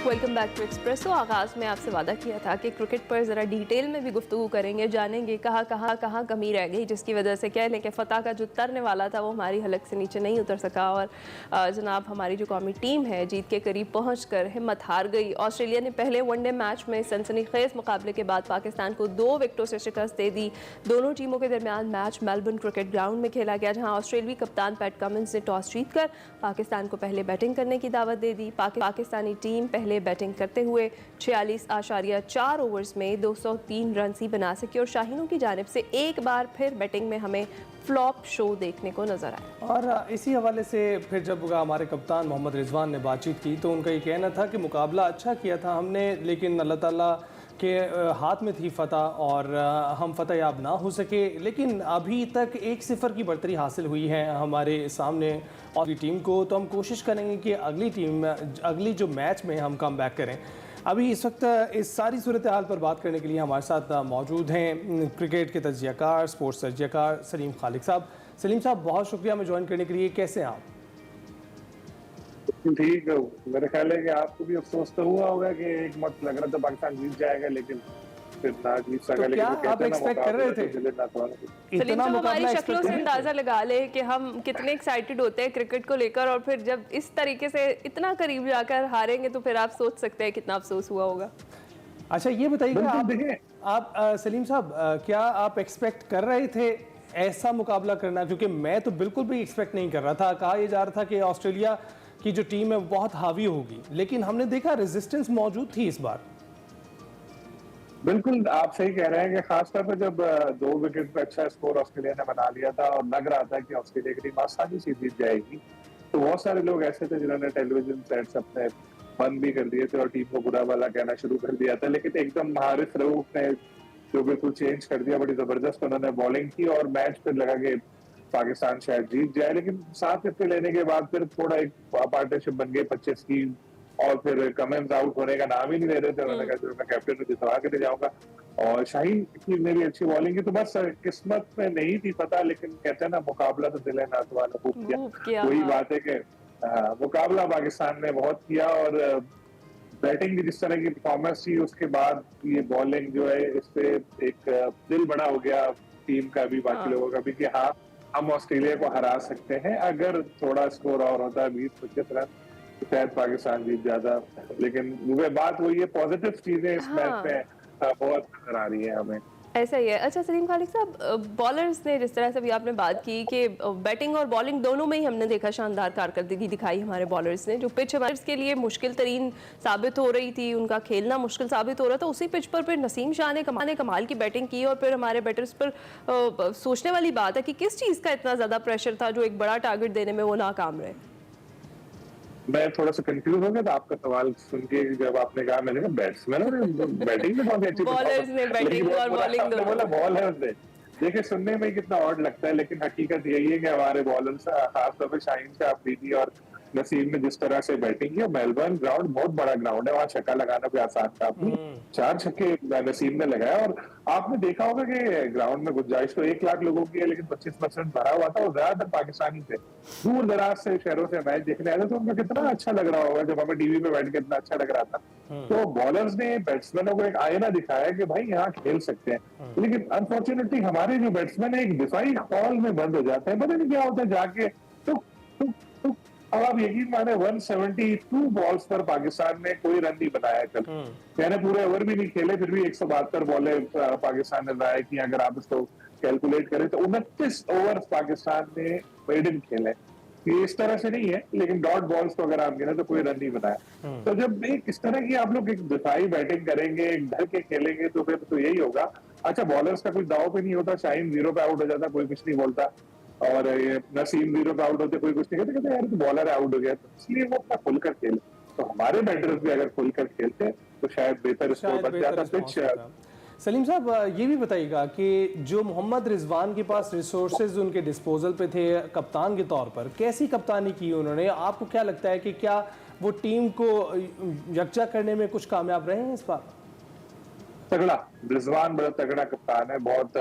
Welcome back to Expresso. आगाज़ में आपसे वादा किया था कि क्रिकेट पर ज़रा डिटेल में भी गुफ्तगू करेंगे, जानेंगे कहाँ कमी रह गई जिसकी वजह से कह लें कि फ़तह का जो तरने वाला था वो हमारी हलक से नीचे नहीं उतर सका और जनाब हमारी जो कौमी टीम है जीत के करीब पहुंचकर हिम्मत हार गई। ऑस्ट्रेलिया ने पहले वनडे मैच में सनसनीखेज़ मुकाबले के बाद पाकिस्तान को 2 विकेटों से शिकस्त दे दी। दोनों टीमों के दरमियान मैच मेलबर्न क्रिकेट ग्राउंड में खेला गया, जहाँ ऑस्ट्रेलियाई कप्तान पैट कमिंस ने टॉस जीतकर पाकिस्तान को पहले बैटिंग करने की दावत दे दी। पाकिस्तानी टीम पहले बैटिंग करते हुए 46.4 ओवर्स में 203 रन ही बना सकी और शाहीनों की जानिब से एक बार फिर बैटिंग में हमें फ्लॉप शो देखने को नजर आया। और इसी हवाले से फिर जब हमारे कप्तान मोहम्मद रिजवान ने बातचीत की तो उनका ये कहना था कि मुकाबला अच्छा किया था हमने, लेकिन अल्लाह ताला के हाथ में थी फ़तह और हम फ़तह याब ना हो सके। लेकिन अभी तक 1-0 की बढ़तरी हासिल हुई है हमारे सामने और टीम को, तो हम कोशिश करेंगे कि अगली जो मैच में हम कम बैक करें। अभी इस वक्त इस सारी सूरत हाल पर बात करने के लिए हमारे साथ मौजूद हैं क्रिकेट के तज्ज़ियाकार, स्पोर्ट्स तज्ज़ियाकार सलीम खालिक साहब। सलीम साहब बहुत शुक्रिया हमें ज्वाइन करने के लिए। कैसे हैं आप? ठीक है, मेरा ख्याल है कि आपको भी अफसोस तो हुआ होगा कि एक मत लग रहा था पाकिस्तान जीत जाएगा लेकिन फिर ना जीत सका। तो क्या आप एक्सपेक्ट कर रहे थे? सलीम साहब हमारी शक्लों से अंदाजा लगा ले कि हम कितने एक्साइटेड होते हैं क्रिकेट को लेकर और फिर जब इस तरीके से इतना करीब जाकर हारेंगे तो फिर आप सोच सकते हैं कितना अफसोस हुआ होगा। अच्छा ये बताइए आप सलीम साहब क्या आप एक्सपेक्ट कर रहे थे ऐसा मुकाबला करना? क्योंकि मैं तो बिल्कुल भी एक्सपेक्ट नहीं कर रहा था। कहा यह जा रहा था कि ऑस्ट्रेलिया की जो टीम है बहुत हावी होगी, लेकिन हमने देखा रेजिस्टेंस मौजूद थी इस बार। बिल्कुल आप सही कह रहे हैं कि खासतौर पर जब 2 विकेट पर अच्छा स्कोर ऑस्ट्रेलिया ने बना लिया था और लग रहा था कि ऑस्ट्रेलिया की टीम आसानी से जीत जाएगी, तो बहुत सारे लोग ऐसे थे जिन्होंने टेलीविजन सेट्स अपने बंद भी कर दिए थे और टीम को बुरा वाला कहना शुरू कर दिया था। लेकिन एकदम हारिस रऊफ ने जो बिल्कुल चेंज कर दिया, बड़ी जबरदस्त उन्होंने बॉलिंग की और मैच फिर लगा के पाकिस्तान शायद जीत जाए, लेकिन 7 विकेट लेने के बाद फिर थोड़ा एक पार्टनरशिप बन गई 25 की, और फिर कमेंस आउट होने का नाम ही नहीं ले रहे थे। उन्होंने कहा मैं कैप्टन को जितवा के ले जाऊंगा, और शाहीन ने भी अच्छी बॉलिंग की। तो बस किस्मत में नहीं थी पता, लेकिन कहते हैं ना मुकाबला तो दिल है नात वाला खूब किया। वही बात है कि मुकाबला पाकिस्तान ने बहुत किया, और बैटिंग की जिस तरह की परफॉर्मेंस थी उसके बाद ये बॉलिंग जो है, इस पे एक दिल बड़ा हो गया टीम का भी, बाकी लोगों का भी, कि हाँ हम ऑस्ट्रेलिया को हरा सकते हैं। अगर थोड़ा स्कोर और होता है 20-25 रन तो शायद पाकिस्तान जीत जाता, लेकिन वो बात वही है, पॉजिटिव चीजें इस मैच में बहुत नजर आ रही है हमें। ऐसा ही है। अच्छा सलीम खालिक साहब, बॉलर्स ने जिस तरह से भी आपने बात की कि बैटिंग और बॉलिंग दोनों में ही हमने देखा शानदार कारकर्दगी दिखाई हमारे बॉलर्स ने। जो पिच हमारे के लिए मुश्किल तरीन साबित हो रही थी, उनका खेलना मुश्किल साबित हो रहा था, उसी पिच पर फिर नसीम शाह ने कमाल की बैटिंग की, और फिर हमारे बैटर्स पर सोचने वाली बात है कि किस चीज़ का इतना ज़्यादा प्रेशर था जो एक बड़ा टारगेट देने में वो नाकाम रहे। मैं थोड़ा सा कंफ्यूज हो गया था आपका सवाल सुन के, जब आपने कहा, मैंने कहा बैट्समैन और बैटिंग में बहुत अच्छी बॉलर्स ने बैटिंग और बॉलिंग दोनों। बोला बॉलर्स ने। देखिए सुनने में कितना ऑड लगता है, लेकिन हकीकत यही है कि हमारे बॉलर्स खासतौर पर शाहीन शाह अफरीदी और नसीम ने जिस तरह से बैटिंग की। मेलबर्न ग्राउंड बहुत बड़ा ग्राउंड है, वहाँ छक्का लगाना कोई आसान काम नहीं। 4 छक्के नसीम ने लगाया, और आपने देखा होगा कि ग्राउंड में गुंजाइश तो 1 लाख लोगों की है, लेकिन 25% भरा हुआ था, और ज्यादातर पाकिस्तानी थे। दूर दराज से शहरों से मैच देखने आए थे, तो उनको कितना अच्छा लग रहा होगा जब हमें टीवी पे बैठ के इतना अच्छा लग रहा था। तो बॉलर्स ने बैट्समैनों को एक आईना दिखाया कि भाई यहाँ खेल सकते हैं, लेकिन अनफॉर्चुनेटली हमारे जो बैट्समैन है एक दिफाई हॉल में बंद हो जाते हैं, पता नहीं क्या होता है जाके। तो अब आप यकीन माने 172 बॉल्स पर पाकिस्तान ने कोई रन नहीं बनाया कल। मैंने पूरे ओवर भी नहीं खेले, फिर भी 172 बॉलें पाकिस्तान ने बनाया कि अगर आप इसको कैलकुलेट करें तो 29 ओवर पाकिस्तान ने मेडन खेले। ये इस तरह से नहीं है, लेकिन डॉट बॉल्स तो अगर आप गिने तो कोई रन नहीं बनाया। तो जब एक इस तरह की आप लोग एक दिफाई बैटिंग करेंगे, एक ढल के खेलेंगे, तो फिर तो यही होगा। अच्छा, बॉलर्स का कोई दाव पे नहीं होता, शाहीन 0 पे आउट हो जाता, कोई कुछ नहीं बोलता, और ये नसीम 0 पे आउट होते, कोई कुछ नहीं कहते यार तो बॉलर आउट हो गया, तो इसलिए वो अपना खुलकर खेले। तो हमारे बैटर्स भी अगर खुलकर खेलते तो शायद बेहतर स्कोर बन जाता। पिच सलीम साहब ये भी बताइएगा कि जो मोहम्मद रिजवान के पास रिसोर्सेज उनके डिस्पोजल पे थे कप्तान के तौर पर, कैसी कप्तानी की उन्होंने? आपको क्या लगता है कि क्या वो टीम को यकजा करने में कुछ कामयाब रहे हैं इस बार? तगड़ा रिजवान बड़ा तगड़ा कप्तान है, बहुत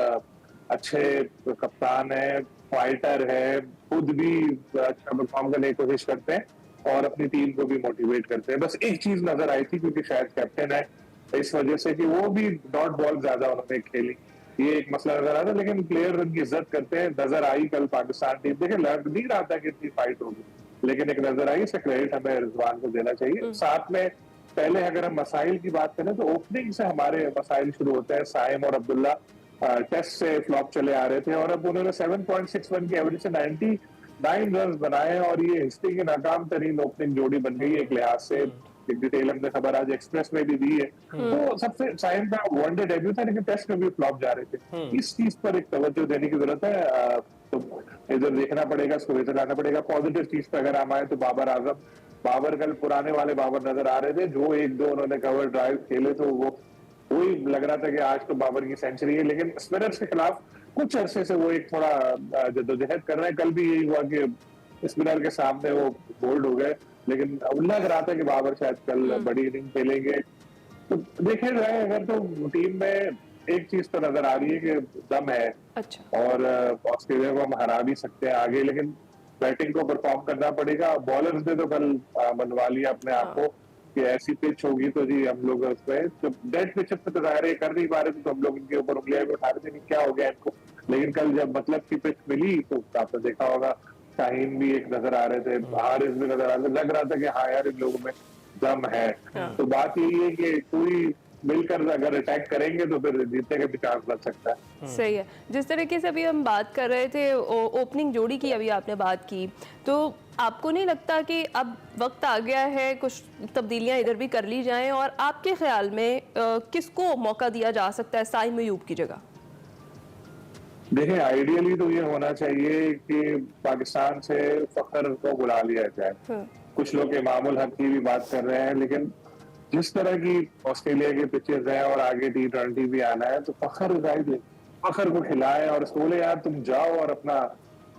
अच्छे कप्तान है, फाइटर है, खुद भी अच्छा परफॉर्म करने की कोशिश करते हैं और अपनी टीम को भी मोटिवेट करते हैं। बस एक चीज नजर आई थी, क्योंकि शायद कैप्टन है, इस वजह से कि वो भी डॉट बॉल ज्यादा उन्होंने खेली, ये एक मसला नजर आता है। लेकिन प्लेयर उनकी इज्जत करते हैं, नजर आई कल पाकिस्तान टीम। देखिए लग नहीं रहा था कि इतनी फाइट होगी, लेकिन एक नजर आई, इसका क्रेडिट हमें रिजवान को देना चाहिए। साथ में पहले अगर हम मसाइल की बात करें तो ओपनिंग से हमारे मसाइल शुरू होते हैं। साइम और अब्दुल्ला टेस्ट से फ्लॉप चले आ रहे थे, और अब उन्होंने 7.61 की एवरेज से 99 रन बनाए, और ये हिस्ट्री की नाकाम तरीन ओपनिंग जोड़ी बन गई एक लिहाज से। एक डिटेल हमने खबर आज एक्सप्रेस में भी दी है। तो सबसे साइम का वनडे डेब्यू था, लेकिन टेस्ट में भी फ्लॉप जा रहे थे। इस चीज पर एक तवज्जो देने की जरूरत है, तो इधर देखना पड़ेगा, इसको इधर लाना पड़ेगा। पॉजिटिव चीज पर अगर हम आए तो बाबर कल पुराने वाले बाबर नजर आ रहे थे, जो 1-2 उन्होंने कवर ड्राइव खेले तो वो वही लग रहा था कि आज तो बाबर की सेंचुरी है। लेकिन स्पिनर्स के खिलाफ कुछ अरसे से वो एक थोड़ा जद्दोजहद कर रहे हैं। कल भी यही हुआ कि स्पिनर के सामने वो बोल्ड हो गए, लेकिन लग रहा था कि बाबर शायद कल बड़ी इनिंग खेलेंगे। तो देखे जाए अगर तो टीम में एक चीज तो नजर आ रही है कि दम है। अच्छा। और ऑस्ट्रेलिया को हम हरा भी सकते हैं आगे, लेकिन बैटिंग को परफॉर्म करना पड़ेगा। बॉलर्स ने तो कल मनवा लिया अपने आप को कि ऐसी पिच होगी तो जी हम लोग उसमें तो डेड पिच पे तो जाहिर है कर नहीं पा रहे थे, तो हम लोग इनके ऊपर उंगलियां भी उठा रहे थे कि क्या हो गया इनको। लेकिन कल जब मतलब की पिच मिली तो आपने देखा होगा शाहीन भी एक नजर आ रहे थे, हारिस भी नजर आ रहे थे, लग रहा था कि हाँ यार इन लोगों में दम है। तो बात यही है कि पूरी मिलकर अगर अटैक करेंगे तो फिर जीतने का भी चांस बन सकता है। सही है। जिस तरीके से अभी हम बात कर रहे थे ओपनिंग जोड़ी की, अभी आपने बात की, तो आपको नहीं लगता कि अब वक्त आ गया है कुछ तब्दीलियां इधर भी कर ली जाएं, और आपके ख्याल में किसको मौका दिया जा सकता है साइम अयूब की जगह? देखिए आइडियली तो ये होना चाहिए कि पाकिस्तान से फखर को बुला लिया जाए। कुछ लोग इमामुल हक की भी बात कर रहे हैं, लेकिन जिस तरह की ऑस्ट्रेलिया के पिचेस हैं और आगे T20 भी आना है, तो फखर को खिलाए और उसको बोले यार तुम जाओ और अपना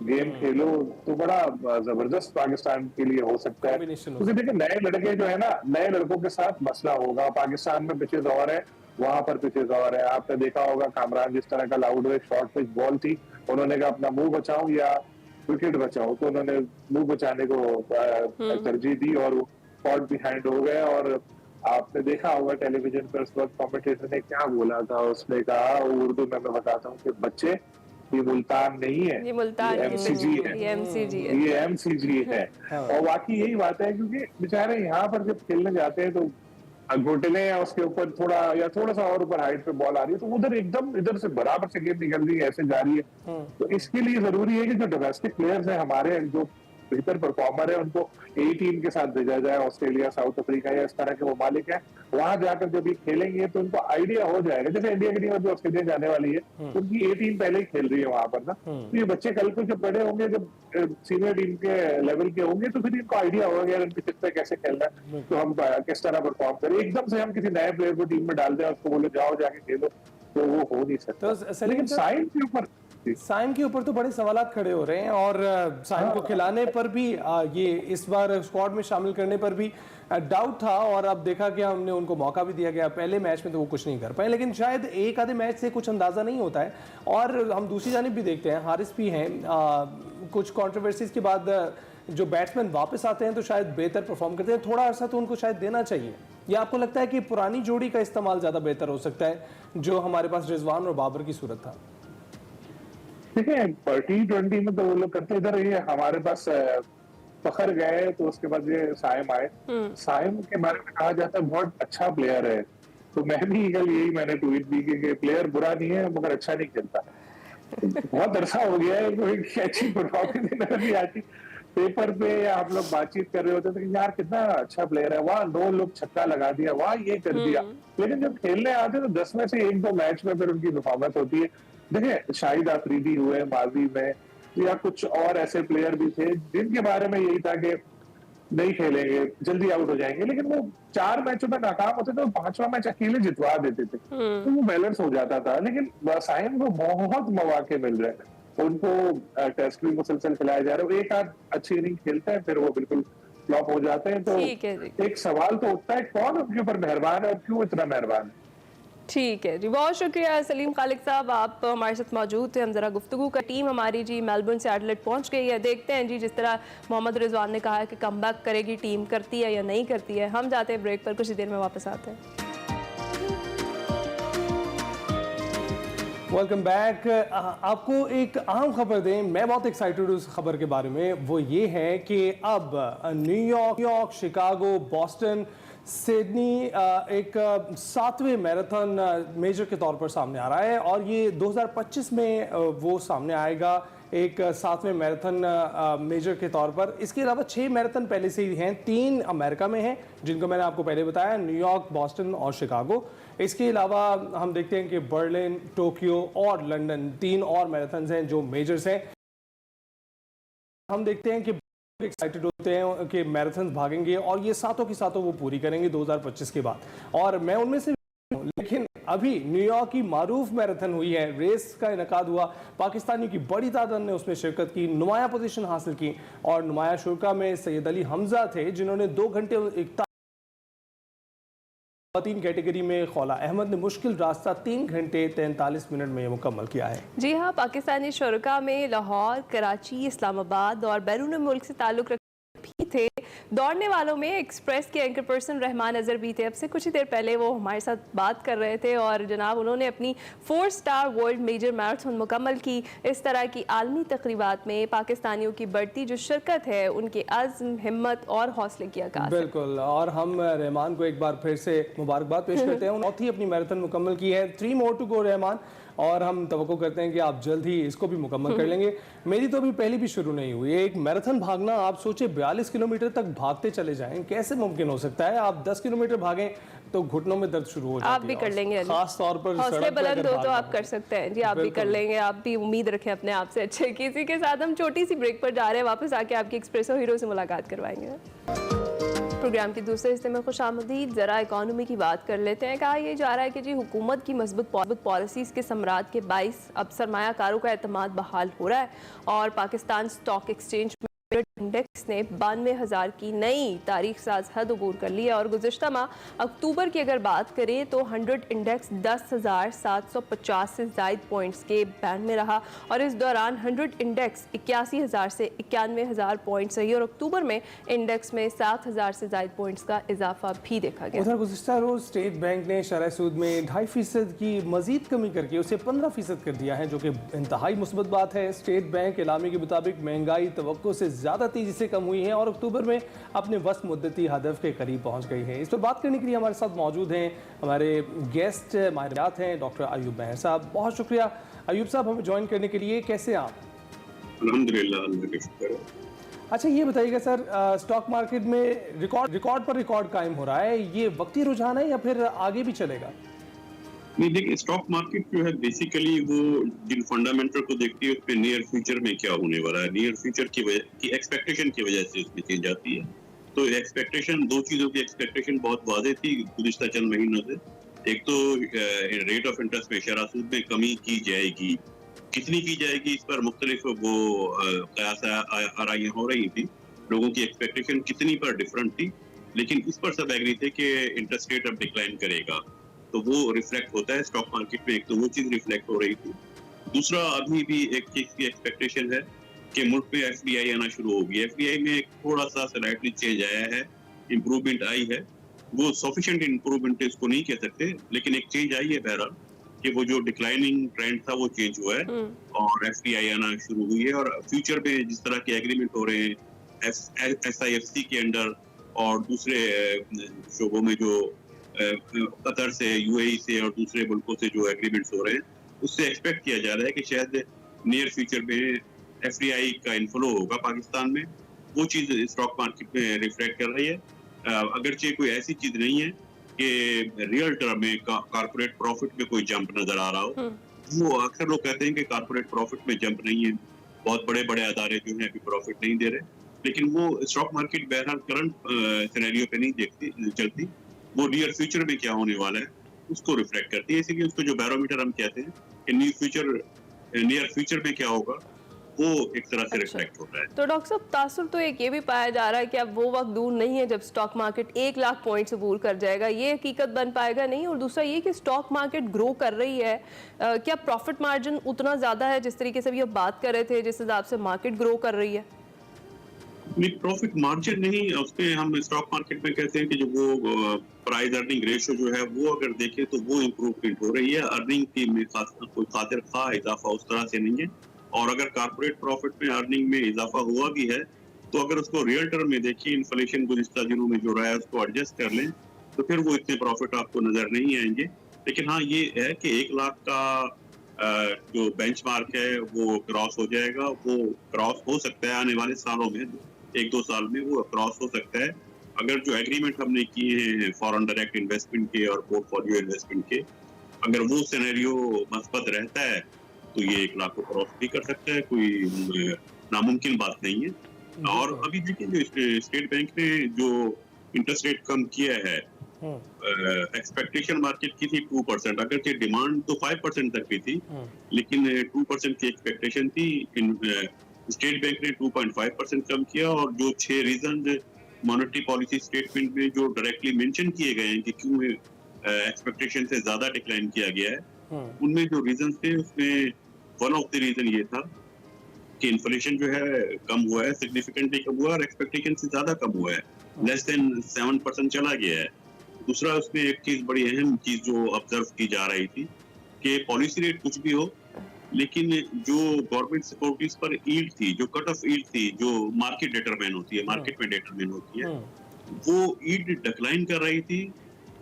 गेम खेलो तो बड़ा जबरदस्त पाकिस्तान के लिए हो सकता है। Combination हो क्योंकि देखिए नए लड़के जो है ना, नए लड़कों के साथ मसला होगा। पाकिस्तान में पिचेज और है, वहां पर पिचेज और है। आपने देखा होगा कामरान जिस तरह का लाउड वे शॉर्ट पिच बॉल थी, उन्होंने कहा अपना मुंह बचाऊं या विकेट बचाऊं, तो उन्होंने मुंह बचाने को तरजीह दी और वो कॉट बिहाइंड हो गए। और आपने देखा होगा टेलीविजन पर उस वक्त कमेंटेटर ने क्या बोला था, उसने कहा उर्दू में मैं बताता हूँ कि बच्चे ये मुल्तान नहीं है, ये मुल्तान एमसीजी है, ये एमसीजी है। ये एमसीजी है। और वाकई यही बात है, क्योंकि बेचारे यहाँ पर जब खेलने जाते हैं तो घोटले या उसके ऊपर थोड़ा सा और ऊपर हाइट पे बॉल आ रही है तो उधर एकदम इधर से बराबर से गेंद निकल रही है, ऐसे जा रही है। तो इसके लिए जरूरी है कि जो डोमेस्टिक प्लेयर्स हैं हमारे, जो बेहतर परफॉर्मर है, उनको ए टीम के साथ भेजा जाए। ऑस्ट्रेलिया, साउथ अफ्रीका या इस तरह के ममालिक है, वहां जाकर जब ये खेलेंगे तो उनको आइडिया हो जाएगा। जैसे इंडिया की टीम जो ऑस्ट्रेलिया जाने वाली है, उनकी ए टीम पहले ही खेल रही है वहां पर ना, तो ये बच्चे कल को जब बड़े होंगे, जब सीनियर टीम के लेवल के होंगे, तो फिर इनको आइडिया होगा यार इनकी पिच पे कैसे खेलना है, तो हम किस तरह परफॉर्म करें। एकदम से हम किसी नए प्लेयर को टीम में डाल दें, उसको बोले जाओ जाके खेलो, तो वो हो नहीं सकता। तो लेकिन साइंस के ऊपर साइम के ऊपर तो बड़े सवालात खड़े हो रहे हैं, और साइम को खिलाने पर भी ये इस बार स्क्वाड में शामिल करने पर भी डाउट था, और अब देखा कि हमने उनको मौका भी दिया गया। पहले मैच में तो वो कुछ नहीं कर पाए, लेकिन शायद एक आधे मैच से कुछ अंदाज़ा नहीं होता है। और हम दूसरी जानिब भी देखते हैं, हारिस भी हैं, कुछ कंट्रोवर्सीज के बाद जो बैट्समैन वापस आते हैं तो शायद बेहतर परफॉर्म करते हैं। थोड़ा अर्सा तो उनको शायद देना चाहिए, या आपको लगता है कि पुरानी जोड़ी का इस्तेमाल ज़्यादा बेहतर हो सकता है, जो हमारे पास रिजवान और बाबर की सूरत था? देखिए T20 में तो वो लोग करते, इधर ये हमारे पास फखर गए तो उसके बाद ये साइम आए। साइम के बारे में कहा जाता है बहुत अच्छा प्लेयर है, तो मैं भी कल यही मैंने ट्वीट दी कि प्लेयर बुरा नहीं है मगर अच्छा नहीं खेलता। बहुत अरसा हो गया है, कोई अच्छी परफॉर्मेंस नजर नहीं आती। पेपर पे या आप लोग बातचीत कर रहे होते थे कि यार कितना अच्छा प्लेयर है, वहाँ 2 लोग छक्का लगा दिया, वहाँ ये कर दिया, लेकिन जब खेलने आते तो 10 में से 1-2 मैच में फिर उनकी परफॉर्मेंस होती है। देखिए शाहिद आफरीदी हुए माजी में, या कुछ और ऐसे प्लेयर भी थे जिनके बारे में यही था कि नहीं खेलेंगे, जल्दी आउट हो जाएंगे, लेकिन वो 4 मैचों में नाकाम होते थे, 5वां मैच अकेले जितवा देते थे, तो वो बैलेंस हो जाता था। लेकिन साइम को बहुत मौके मिल रहे हैं, उनको टेस्ट भी मुसलसल खिलाए जा रहे हैं। एक आध अच्छी इनिंग खेलते हैं, फिर वो बिल्कुल फ्लॉप हो जाते हैं। तो एक सवाल तो उठता है, कौन उनके ऊपर मेहरबान है और क्यों इतना मेहरबान है? ठीक है जी, बहुत शुक्रिया सलीम खालिक साहब, आप हमारे साथ मौजूद थे। हम जरा गुफ्तगू का टीम हमारी जी मेलबर्न से एडिलेड पहुंच गई है। देखते हैं जी, जिस तरह मोहम्मद रिजवान ने कहा है कि कमबैक करेगी टीम, करती है या नहीं करती है। हम जाते हैं ब्रेक पर, कुछ देर में वापस आते हैं। Welcome back. आपको एक अहम खबर दें, मैं बहुत एक्साइटेड हूँ उस खबर के बारे में। वो ये है कि अब न्यूयॉर्क, शिकागो, बॉस्टन, सिडनी एक 7वें मैराथन मेजर के तौर पर सामने आ रहा है, और ये 2025 में वो सामने आएगा एक 7वें मैराथन मेजर के तौर पर। इसके अलावा 6 मैराथन पहले से ही हैं, 3 अमेरिका में हैं जिनको मैंने आपको पहले बताया, न्यूयॉर्क, बॉस्टन और शिकागो। इसके अलावा हम देखते हैं कि बर्लिन, टोक्यो और लंदन 3 और मैराथन्स हैं जो मेजर्स हैं। हम देखते हैं कि एक्साइटेड होते हैं कि मैराथन भागेंगे, और ये सातों की सातों वो पूरी करेंगे 2025 के बाद, और मैं उनमें से। लेकिन अभी न्यूयॉर्क की मारूफ मैराथन हुई है, रेस का इनकाद हुआ, पाकिस्तानियों की बड़ी तादाद ने उसमें शिरकत की, नुमाया पोजीशन हासिल की, और नुमाया शुरा में सैयद अली हमजा थे जिन्होंने 2 घंटे 3 कैटेगरी में खौला अहमद ने मुश्किल रास्ता 3 घंटे 43 मिनट में मुकम्मल किया है। जी हाँ, पाकिस्तानी शुरा में लाहौर, कराची, इस्लामाबाद और बैरून मुल्क से ताल्लुक़ भी थे। दौड़ने वालों में एक्सप्रेस के एंकर पर्सन रहमान अजहर भी थे। अब से कुछ ही देर पहले वो हमारे साथ बात कर रहे थे, और जनाब उन्होंने अपनी 4 स्टार वर्ल्ड मेजर मैराथन मुकम्मल की। इस तरह की आलमी तकरीबात में पाकिस्तानियों की बढ़ती जो शिरकत है, उनके अज़्म, हिम्मत और हौसले की आगाज़। बिल्कुल, और हम रहमान को एक बार फिर से मुबारकबाद पेश करते हैं। चौथी अपनी मैराथन मुकम्मल की है, 3 मोर टू गो रहमान, और हम तवक्को करते हैं कि आप जल्द ही इसको भी मुकम्मल कर लेंगे। मेरी तो अभी पहली भी शुरू नहीं हुई। एक मैराथन भागना, आप सोचे 42 किलोमीटर तक भागते चले जाएं, कैसे मुमकिन हो सकता है? आप 10 किलोमीटर भागें तो घुटनों में दर्द शुरू हो जाती है। आप भी कर लेंगे, खास तौर पर हौसले बुलंद हो तो आप कर सकते हैं जी, आप भी कर लेंगे। आप भी उम्मीद रखें अपने आप से अच्छे। किसी के साथ हम छोटी सी ब्रेक पर जा रहे हैं, वापस आके आपकी एक्सप्रेसो हीरो से मुलाकात करवाएंगे। प्रोग्राम के दूसरे हिस्से में खुशामदीद। ज़रा इकॉनमी की बात कर लेते हैं। कहा यह जा रहा है कि जी हुकूमत की मजबूत पॉलिसीज़ के समरात के बाइस अब सरमायाकारों का एतमाद बहाल हो रहा है और पाकिस्तान स्टॉक एक्सचेंज में इंडेक्स ने 92,000 की नई तारीख साज हद अबूर कर ली है और गुज़िश्ता माह अक्टूबर की अगर बात करें तो 100 इंडेक्स 10,750 से ज़ायद पॉइंट्स के बैंड में रहा और इस दौरान 100 इंडेक्स 81,000 से 91,000 पॉइंट्स रही और अक्टूबर में इंडेक्स में 7,000 से ज़ायद पॉइंट्स का इजाफा भी देखा गया। उधर गुज़िश्ता रोज़ स्टेट बैंक ने शरह सूद में 2.5% की मजीद कमी करके उसे 15% कर दिया है, जो कि इंतहाई मुस्बत बात है। स्टेट बैंक एलामी के मुताबिक महंगाई तवक्को से ज़्यादा तेज़ी से कम हुई है और अक्टूबर में अपने वस्त मुद्दती हदफ के करीब पहुंच गई है। इस पर बात करने के लिए हमारे साथ मौजूद हैं हमारे गेस्ट माहिरात हैं डॉक्टर अयूब महर साहब। बहुत शुक्रिया अयूब साहब हमें ज्वाइन करने के लिए। कैसे आप? अल्हम्दुलिल्लाह, अल्लाह का शुक्र है। अच्छा ये बताइएगा सर, स्टॉक मार्केट में रिकॉर्ड पर रिकॉर्ड कायम हो रहा है, ये वक्ती रुझान है या फिर आगे भी चलेगा? नहीं, देखिए स्टॉक मार्केट जो है बेसिकली वो जिन फंडामेंटल को देखती है उसमें नियर फ्यूचर में क्या होने वाला है, नियर फ्यूचर की वजह की एक्सपेक्टेशन की वजह से उसमें चेंज आती है। तो एक्सपेक्टेशन, दो चीज़ों की एक्सपेक्टेशन बहुत वाज़ेह थी गुज़िश्ता चंद महीनों से। एक तो रेट ऑफ इंटरेस्ट में शरह सूद में कमी की जाएगी, कितनी की जाएगी इस पर मुख्तलिफ वो कयास आराइयाँ हो रही थी, लोगों की एक्सपेक्टेशन कितनी पर डिफरेंट थी, लेकिन इस पर सब एग्री थे कि इंटरेस्ट रेट अब डिक्लाइन करेगा, तो वो रिफ्लेक्ट होता है स्टॉक मार्केट में। एक तो वो चीज़ रिफ्लेक्ट हो रही थी। दूसरा, अभी भी एक चीज़ की एक्सपेक्टेशन है कि मुल्क में एफडीआई आना शुरू होगी। एफडीआई में एक थोड़ा सा स्लाइटली चेंज आया है, इम्प्रूवमेंट आई है, वो सफिशिएंट इम्प्रूवमेंट इसको नहीं कह सकते, लेकिन एक चेंज आई है बहरहाल कि वो जो डिक्लाइनिंग ट्रेंड था वो चेंज हुआ है और एफडीआई आना शुरू हुई है। और फ्यूचर में जिस तरह के एग्रीमेंट हो रहे हैं SIFC के अंडर और दूसरे शोबों में जो कतर से, UAE से और दूसरे मुल्कों से जो एग्रीमेंट्स हो रहे हैं, उससे एक्सपेक्ट किया जा रहा है कि शायद नियर फ्यूचर में FDI का इनफ्लो होगा पाकिस्तान में। वो चीज़ स्टॉक मार्केट में रिफ्लेक्ट कर रही है। अगरचे कोई ऐसी चीज़ नहीं है कि रियल टर्म में कॉर्पोरेट प्रॉफिट में कोई जंप नजर आ रहा हो। वो अक्सर लोग कहते हैं कि कॉर्पोरेट प्रॉफिट में जंप नहीं है, बहुत बड़े बड़े अदारे जो हैं अभी प्रॉफिट नहीं दे रहे, लेकिन वो स्टॉक मार्केट बहरहाल करंट सिनेरियो पे नहीं चलती, वो नियर फ्यूचर में क्या होने वाला है उसको रिफ्लेक्ट करती है। इसीलिए उसको जो बैरोमीटर हम कहते हैं कि नियर फ्यूचर में क्या होगा, वो एक तरह से रिफ्लेक्ट होता है। तो डॉक्टर साहब, तासुर तो एक ये भी पाया जा रहा है कि अब वो वक्त दूर नहीं है जब स्टॉक मार्केट 1 लाख पॉइंट्स अबूर कर जाएगा, ये हकीकत बन पाएगा नहीं। और दूसरा ये कि स्टॉक मार्केट ग्रो कर रही है, क्या प्रॉफिट मार्जिन उतना ज़्यादा है जिस तरीके से भी आप बात कर रहे थे, जिस हिसाब से मार्केट ग्रो कर रही है? नहीं, प्रॉफिट मार्जिन नहीं, उसमें हम स्टॉक मार्केट में कहते हैं कि जो वो प्राइस अर्निंग रेशियो जो है वो अगर देखें तो वो इम्प्रूवमेंट हो रही है। अर्निंग की में कोई खातिर खा इजाफा उस तरह से नहीं है। और अगर कॉर्पोरेट प्रॉफिट में अर्निंग में इजाफा हुआ भी है तो अगर उसको रियल टर्म में देखिए, इन्फ्लेशन गुज़िश्ता दिनों में जो रहा है उसको एडजस्ट कर लें तो फिर वो इतने प्रॉफिट आपको नजर नहीं आएंगे। लेकिन हाँ, ये है कि 1 लाख का जो बेंचमार्क है वो क्रॉस हो जाएगा, वो क्रॉस हो सकता है आने वाले सालों में, 1-2 साल में वो क्रॉस हो सकता है। अगर जो एग्रीमेंट हमने किए हैं फॉरेन डायरेक्ट इन्वेस्टमेंट के और पोर्टफोलियो इन्वेस्टमेंट के, अगर वो सिनेरियो मस्बत रहता है तो ये 1 लाख को क्रॉस भी कर सकता है, कोई नामुमकिन बात नहीं है। और अभी देखिए जो स्टेट बैंक ने जो इंटरेस्ट रेट कम किया है, एक्सपेक्टेशन मार्केट की थी 2%, अगर कि डिमांड तो 5% तक भी थी, लेकिन 2% की एक्सपेक्टेशन थी। स्टेट बैंक ने 2.5% कम किया और जो 6 रीजन मॉनेटरी पॉलिसी स्टेटमेंट में जो डायरेक्टली मेंशन किए गए हैं कि क्यों एक्सपेक्टेशन से ज्यादा डिक्लाइन किया गया है, उनमें जो रीजन थे उसमें वन ऑफ द रीजन ये था कि इन्फ्लेशन जो है कम हुआ है, सिग्निफिकेंटली कम हुआ है और एक्सपेक्टेशन से ज्यादा कम हुआ है, लेस देन 7% चला गया है। दूसरा, उसमें एक चीज बड़ी अहम चीज जो ऑब्जर्व की जा रही थी कि पॉलिसी रेट कुछ भी हो, लेकिन जो गवर्नमेंट सिक्योरिटीज पर यील्ड थी, जो कट ऑफ यील्ड थी, जो मार्केट डिटरमाइन होती है, मार्केट में डिटरमाइन होती है, वो यील्ड डिक्लाइन कर रही थी।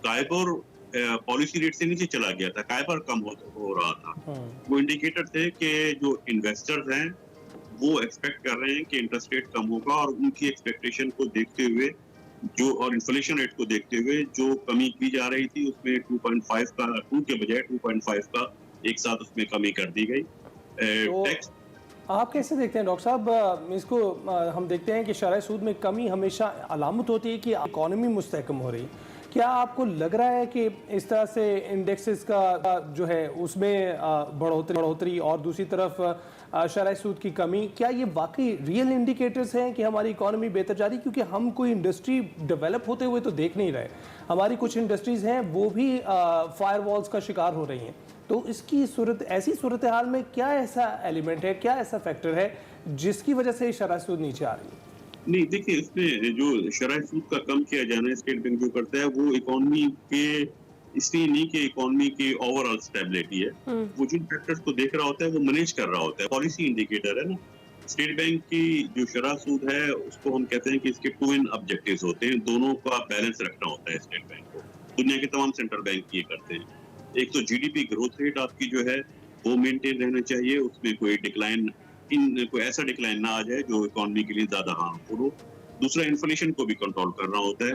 काइबर पॉलिसी रेट से नीचे चला गया था, काइबर कम हो रहा था। वो इंडिकेटर थे कि जो इन्वेस्टर्स हैं वो एक्सपेक्ट कर रहे हैं कि इंटरेस्ट रेट कम होगा और उनकी एक्सपेक्टेशन को देखते हुए जो और इन्फ्लेशन रेट को देखते हुए जो कमी की जा रही थी उसमें 2.5 का, 2 के बजाय 2.5 का एक साथ उसमें कमी कर दी गई। टैक्स आप कैसे देखते हैं डॉक्टर साहब इसको? हम देखते हैं कि शरह सूद में कमी हमेशा अलामत होती है कि इकॉनमी मुस्तहकम हो रही है। क्या आपको लग रहा है कि इस तरह से इंडेक्सेस का जो है उसमें बढ़ोतरी और दूसरी तरफ शरह सूद की कमी, क्या ये वाकई रियल इंडिकेटर्स हैं कि हमारी इकॉनमी बेहतर जा रही है? क्योंकि हम कोई इंडस्ट्री डेवलप होते हुए तो देख नहीं रहे, हमारी कुछ इंडस्ट्रीज हैं वो भी फायरवॉल्स का शिकार हो रही हैं। तो इसकी ऐसी सूरत हाल में क्या ऐसा एलिमेंट है, क्या ऐसा फैक्टर है जिसकी वजह से शरह सूद नीचे आ रही है? नहीं, देखिए इसमें जो शरह सूद का कम किया जाना है स्टेट बैंक जो करता है वो इकोनॉमी के इसलिए नहीं कि इकोनॉमी की ओवरऑल स्टेबिलिटी है, वो जिन फैक्टर्स को देख रहा होता है वो मैनेज कर रहा होता है, पॉलिसी इंडिकेटर है ना। स्टेट बैंक की जो शरह सूद है उसको हम कहते हैं कि इसके टू इन ऑब्जेक्टिव्स होते हैं, दोनों का बैलेंस रखना होता है स्टेट बैंक को। दुनिया के तमाम सेंट्रल बैंक ये करते हैं। एक तो जीडीपी ग्रोथ रेट आपकी जो है वो मेंटेन रहना चाहिए, उसमें कोई ऐसा डिक्लाइन ना आ जाए जो इकोनॉमी के लिए ज्यादा हार्मफुल हो। दूसरा, इन्फ्लेशन को भी कंट्रोल करना होता है,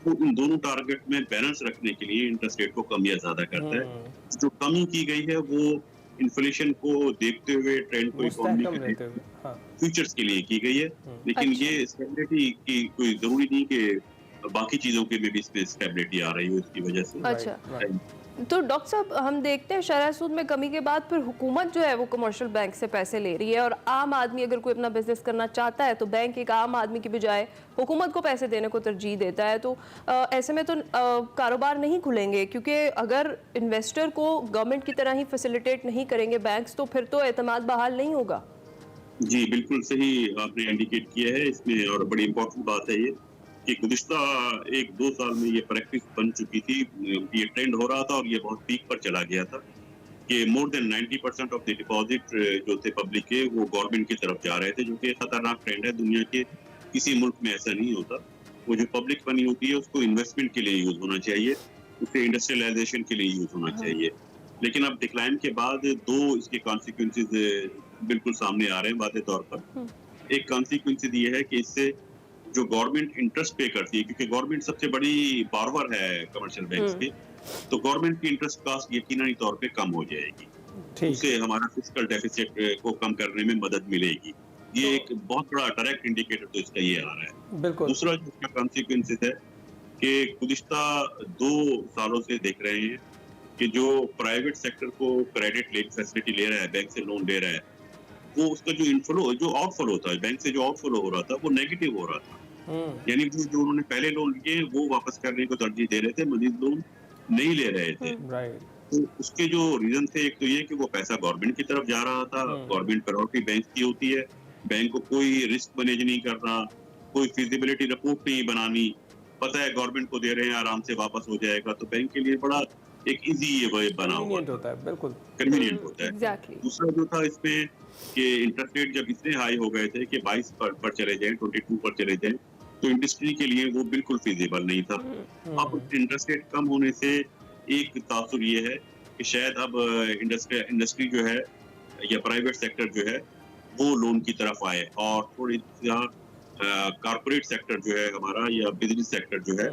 तो इन दोनों टारगेट में बैलेंस रखने के लिए इंटरेस्ट रेट को कम या ज्यादा करता है। जो कमी की गई है वो इन्फ्लेशन को देखते हुए, ट्रेंड को इकोनॉमी के फ्यूचर्स के लिए की गई है। लेकिन ये स्टेबिलिटी की कोई जरूरी नहीं कि बाकी चीजों के में भी इसमें स्टेबिलिटी आ रही हो इसकी वजह से। अच्छा, तो डॉक्टर साहब हम देखते हैं शरह सूद में कमी के बाद फिर हुकूमत जो है वो कमर्शियल बैंक से पैसे ले रही है, और आम आदमी अगर कोई अपना बिजनेस करना चाहता है तो बैंक एक आम आदमी की बजाय हुकूमत को पैसे देने को तरजीह देता है। तो ऐसे में तो कारोबार नहीं खुलेंगे, क्योंकि अगर इन्वेस्टर को गवर्नमेंट की तरह ही फैसिलिटेट नहीं करेंगे बैंक्स तो फिर तो एतमाद बहाल नहीं होगा। जी बिल्कुल सही आपने इंडिकेट किया है इसमें, और बड़ी इंपॉर्टेंट बात है ये कि गुज़िश्ता 1-2 साल में ये प्रैक्टिस बन चुकी थी, ये ट्रेंड हो रहा था और ये बहुत पीक पर चला गया था कि more than 90% of the deposit जो थे पब्लिक के वो गवर्नमेंट की तरफ जा रहे थे, जो कि खतरनाक ट्रेंड है। दुनिया के किसी मुल्क में ऐसा नहीं होता। वो जो पब्लिक मनी होती है उसको इन्वेस्टमेंट के लिए यूज होना चाहिए, उसे इंडस्ट्रियलाइजेशन के लिए यूज होना चाहिए। लेकिन अब डिक्लाइन के बाद 2 इसके कॉन्सिक्वेंसेज बिल्कुल सामने आ रहे हैं वादे तौर पर। एक कॉन्सिक्वेंस ये है कि इससे जो गवर्नमेंट इंटरेस्ट पे करती है, क्योंकि गवर्नमेंट सबसे बड़ी बारवर है कमर्शियल बैंक्स की, तो गवर्नमेंट की इंटरेस्ट कॉस्ट यकीननी तौर पे कम हो जाएगी। उससे हमारा फिस्कल डेफिसिट को कम करने में मदद मिलेगी। ये एक बहुत बड़ा डायरेक्ट इंडिकेटर तो इसका ये आ रहा है। दूसरा जो इसका कॉन्सिक्वेंसेस है कि गुज़िश्ता 2 सालों से देख रहे हैं कि जो प्राइवेट सेक्टर को क्रेडिट फैसिलिटी ले रहा है, बैंक से लोन ले रहा है, वो उसका जो इनफ्लो, जो आउटफ्लो होता है बैंक से, जो आउटफ्लो हो रहा था वो नेगेटिव हो रहा था। यानी जो उन्होंने पहले लोन लिए वो वापस करने को तरजीह दे रहे थे, मजीद लोन नहीं ले रहे थे। तो उसके जो रीजन थे, एक तो ये कि वो पैसा गवर्नमेंट की तरफ जा रहा था, गवर्नमेंट प्रायोरिटी बैंक की होती है, बैंक को कोई रिस्क मैनेज नहीं करना, कोई फिजिबिलिटी रिपोर्ट नहीं बनानी, पता है गवर्नमेंट को दे रहे हैं आराम से वापस हो जाएगा, तो बैंक के लिए बड़ा एक इजी वे बना हुआ होता है, बिल्कुल कन्वीनियंट होता है। दूसरा जो था इसमें कि इंटरेस्ट रेट जब इतने हाई हो गए थे कि 22 पर चले जाए, 22 पर चले जाए, तो इंडस्ट्री के लिए वो बिल्कुल फिजिबल नहीं था। अब इंटरेस्ट रेट कम होने से एक तासुर ये है कि शायद अब इंडस्ट्री जो है या प्राइवेट सेक्टर जो है वो लोन की तरफ आए, और थोड़ी कारपोरेट सेक्टर जो है हमारा या बिजनेस सेक्टर जो है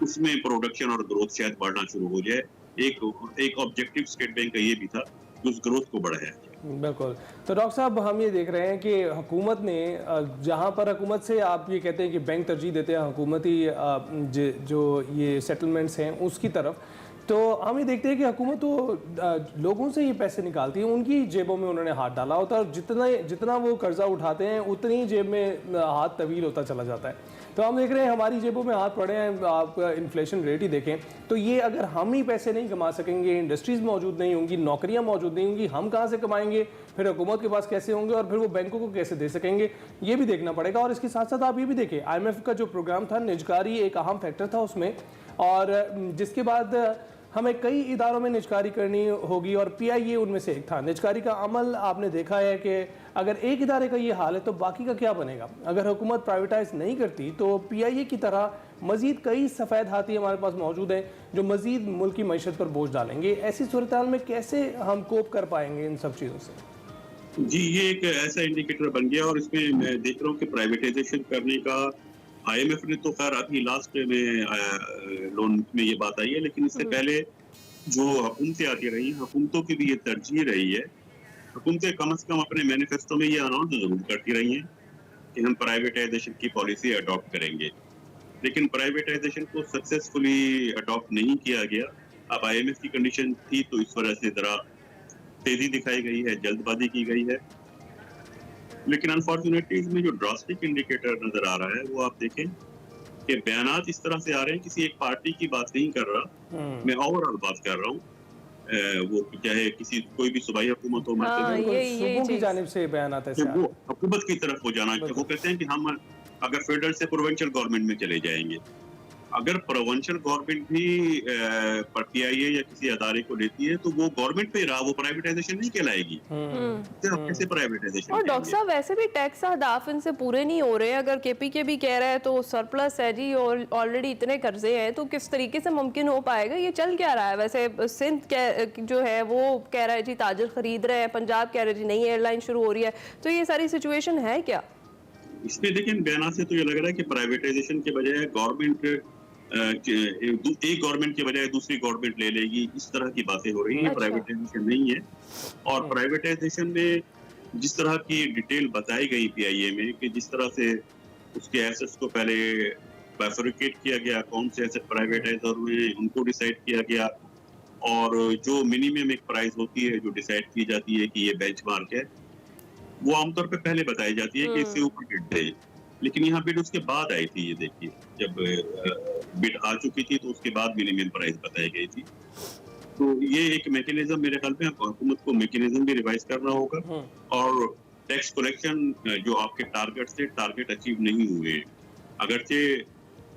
उसमें प्रोडक्शन और ग्रोथ शायद बढ़ना शुरू हो जाए। एक ऑब्जेक्टिव स्टेट बैंक का ये भी था कि उस ग्रोथ को बढ़ाया जाए। बिल्कुल। तो डॉक्टर साहब हम ये देख रहे हैं कि हुकूमत ने, जहाँ पर हुकूमत से आप ये कहते हैं कि बैंक तरजीह देते हैं हुकूमती जो ये सेटलमेंट्स हैं उसकी तरफ, तो हम ये देखते हैं कि हुकूमत तो लोगों से ये पैसे निकालती है, उनकी जेबों में उन्होंने हाथ डाला होता है, और जितना वो कर्जा उठाते हैं उतनी जेब में हाथ तवील होता चला जाता है। तो हम देख रहे हैं हमारी जेबों में हाथ पड़े हैं। आप इन्फ्लेशन रेट ही देखें तो ये, अगर हम ही पैसे नहीं कमा सकेंगे, इंडस्ट्रीज़ मौजूद नहीं होंगी, नौकरियां मौजूद नहीं होंगी, हम कहाँ से कमाएंगे, फिर हुकूमत के पास कैसे होंगे, और फिर वो बैंकों को कैसे दे सकेंगे, ये भी देखना पड़ेगा। और इसके साथ साथ आप ये भी देखें, IMF का जो प्रोग्राम था, निजकारी एक अहम फैक्टर था उसमें, और जिसके बाद हमें कई इदारों में निजकारी करनी होगी, और PIA उनमें से एक था। निजकारी का अमल आपने देखा है कि अगर एक इदारे का ये हाल है तो बाकी का क्या बनेगा। अगर हुकूमत प्राइवेटाइज नहीं करती तो PIA की तरह मजीद कई सफ़ेद हाथी हमारे पास मौजूद हैं जो मजीद मुल्क की मईशत पर बोझ डालेंगे। ऐसी सूरत हाल में कैसे हम कोप कर पाएंगे इन सब चीज़ों से? जी, ये एक ऐसा इंडिकेटर बन गया, और इसमें मैं देख रहा हूँ कि प्राइवेटाइजेशन करने का IMF ने तो खैर अभी लास्ट में लोन में ये बात आई है, लेकिन इससे पहले जो हुकूमतें आती रही, हुकूमतों की भी ये तरजीह रही है हुकूमतें कम से कम अपने मैनिफेस्टो में ये अनाउंस जरूर करती रही हैं कि हम प्राइवेटाइजेशन की पॉलिसी अडॉप्ट करेंगे, लेकिन प्राइवेटाइजेशन को सक्सेसफुली अडॉप्ट नहीं किया गया। अब IMF की कंडीशन थी तो इस वजह से जरा तेजी दिखाई गई है, जल्दबाजी की गई है, लेकिन अनफॉर्चुनेटली इसमें जो ड्रास्टिक इंडिकेटर नजर आ रहा है वो आप देखें कि बयानात इस तरह से आ रहे हैं, किसी एक पार्टी की बात नहीं कर रहा, मैं ओवरऑल बात कर रहा हूँ, वो चाहे किसी कोई भी सूबाई हुकूमत हो, सूबों की जानिब से बयानात ऐसे वो हुकूमत की तरफ हो जाना, वो कहते हैं कि हम अगर फेडरल से प्रोविंशियल गवर्नमेंट में चले जाएंगे, अगर प्रोविंशियल गवर्नमेंट भी PIA या किसी अदारे को लेती है तो वो गवर्नमेंट पे रहा, वो प्राइवेटाइजेशन नहीं कहलाएगी। कैसे प्राइवेटाइजेशन? और डॉक्टर साहब वैसे भी टैक्स अहदाफ इनसे पूरे नहीं हो रहे हैं। अगर KPK भी कह रहा है तो सरप्लस है जी और ऑलरेडी इतने कर्जे हैं, तो किस तरीके से मुमकिन हो पाएगा? ये चल क्या रहा है? वैसे सिंध जो है वो कह रहा है जी ताजर खरीद रहे हैं, पंजाब कह रहे हैं जी नई एयरलाइन शुरू हो रही है, तो ये सारी सिचुएशन है क्या? इसमें देखिए बयान से तो ये लग रहा है कि प्राइवेटाइजेशन के बजाय गवर्नमेंट एक गवर्नमेंट के बजाय दूसरी गवर्नमेंट ले लेगी, इस तरह की बातें हो रही हैं। प्राइवेटाइजेशन नहीं है, और प्राइवेटाइजेशन में जिस तरह की डिटेल बताई गई PIA में कि जिस तरह से उसके एसेट्स को पहले बाइफरकेट किया गया, कौन से एसेट प्राइवेटाइज हुए उनको डिसाइड किया गया, और जो मिनिमम एक प्राइस होती है जो डिसाइड की जाती है कि ये बेंचमार्क है, वो आमतौर पे पहले बताई जाती है कि इससे ऊपर गिर जाए, लेकिन यहाँ बिड उसके बाद आई थी। ये देखिए जब बिड आ चुकी थी तो उसके बाद मिनिमम प्राइस बताई गई थी। तो ये एक मैकेनिज्म मेरे ख्याल में हुकूमत को मैकेनिज्म भी रिवाइज करना होगा, और टैक्स कलेक्शन जो आपके टारगेट अचीव नहीं हुए, अगरचे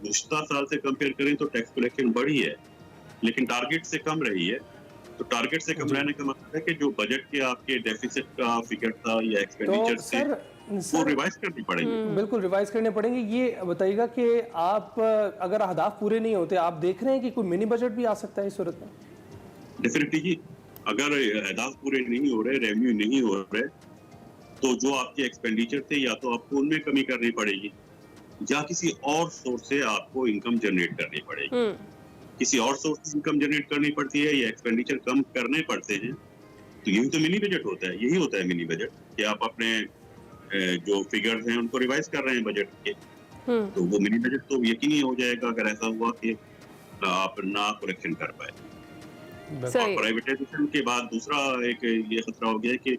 गुज़श्ता साल से कंपेयर करें तो टैक्स कलेक्शन बढ़ी है लेकिन टारगेट से कम रही है। तो टारगेट से कम रहने का मतलब है कि जो बजट के आपके डेफिसिट का फिगर था या एक्सपेंडिचर से वो रिवाइज करनी पड़ेगी। बिल्कुल रिवाइज करने पड़ेंगे। ये बताइएगा कि आप अगर अहदाफ पूरे नहीं होते, आप देख रहे हैं कि कोई मिनी बजट भी आ सकता है इस सूरत में? डेफिनेटली जी, अगर अहदाफ पूरे नहीं हो रहे, रेवेन्यू नहीं हो रहे, तो जो आपके एक्सपेंडिचर थे या तो आपको उनमें कमी करनी पड़ेगी या किसी और सोर्स से आपको इनकम जनरेट करनी पड़ेगी। किसी और सोर्स से इनकम जनरेट करनी पड़ती है या एक्सपेंडिचर कम करने पड़ते हैं, तो यही तो मिनी बजट होता है। यही होता है मिनी बजट कि आप अपने जो फिगर्स हैं उनको रिवाइज कर रहे हैं बजट के, तो वो मिनी बजट तो यकीनी हो जाएगा अगर ऐसा हुआ कि आप ना कलेक्शन कर पाए। और प्राइवेटाइजेशन के बाद दूसरा एक ये खतरा हो गया है कि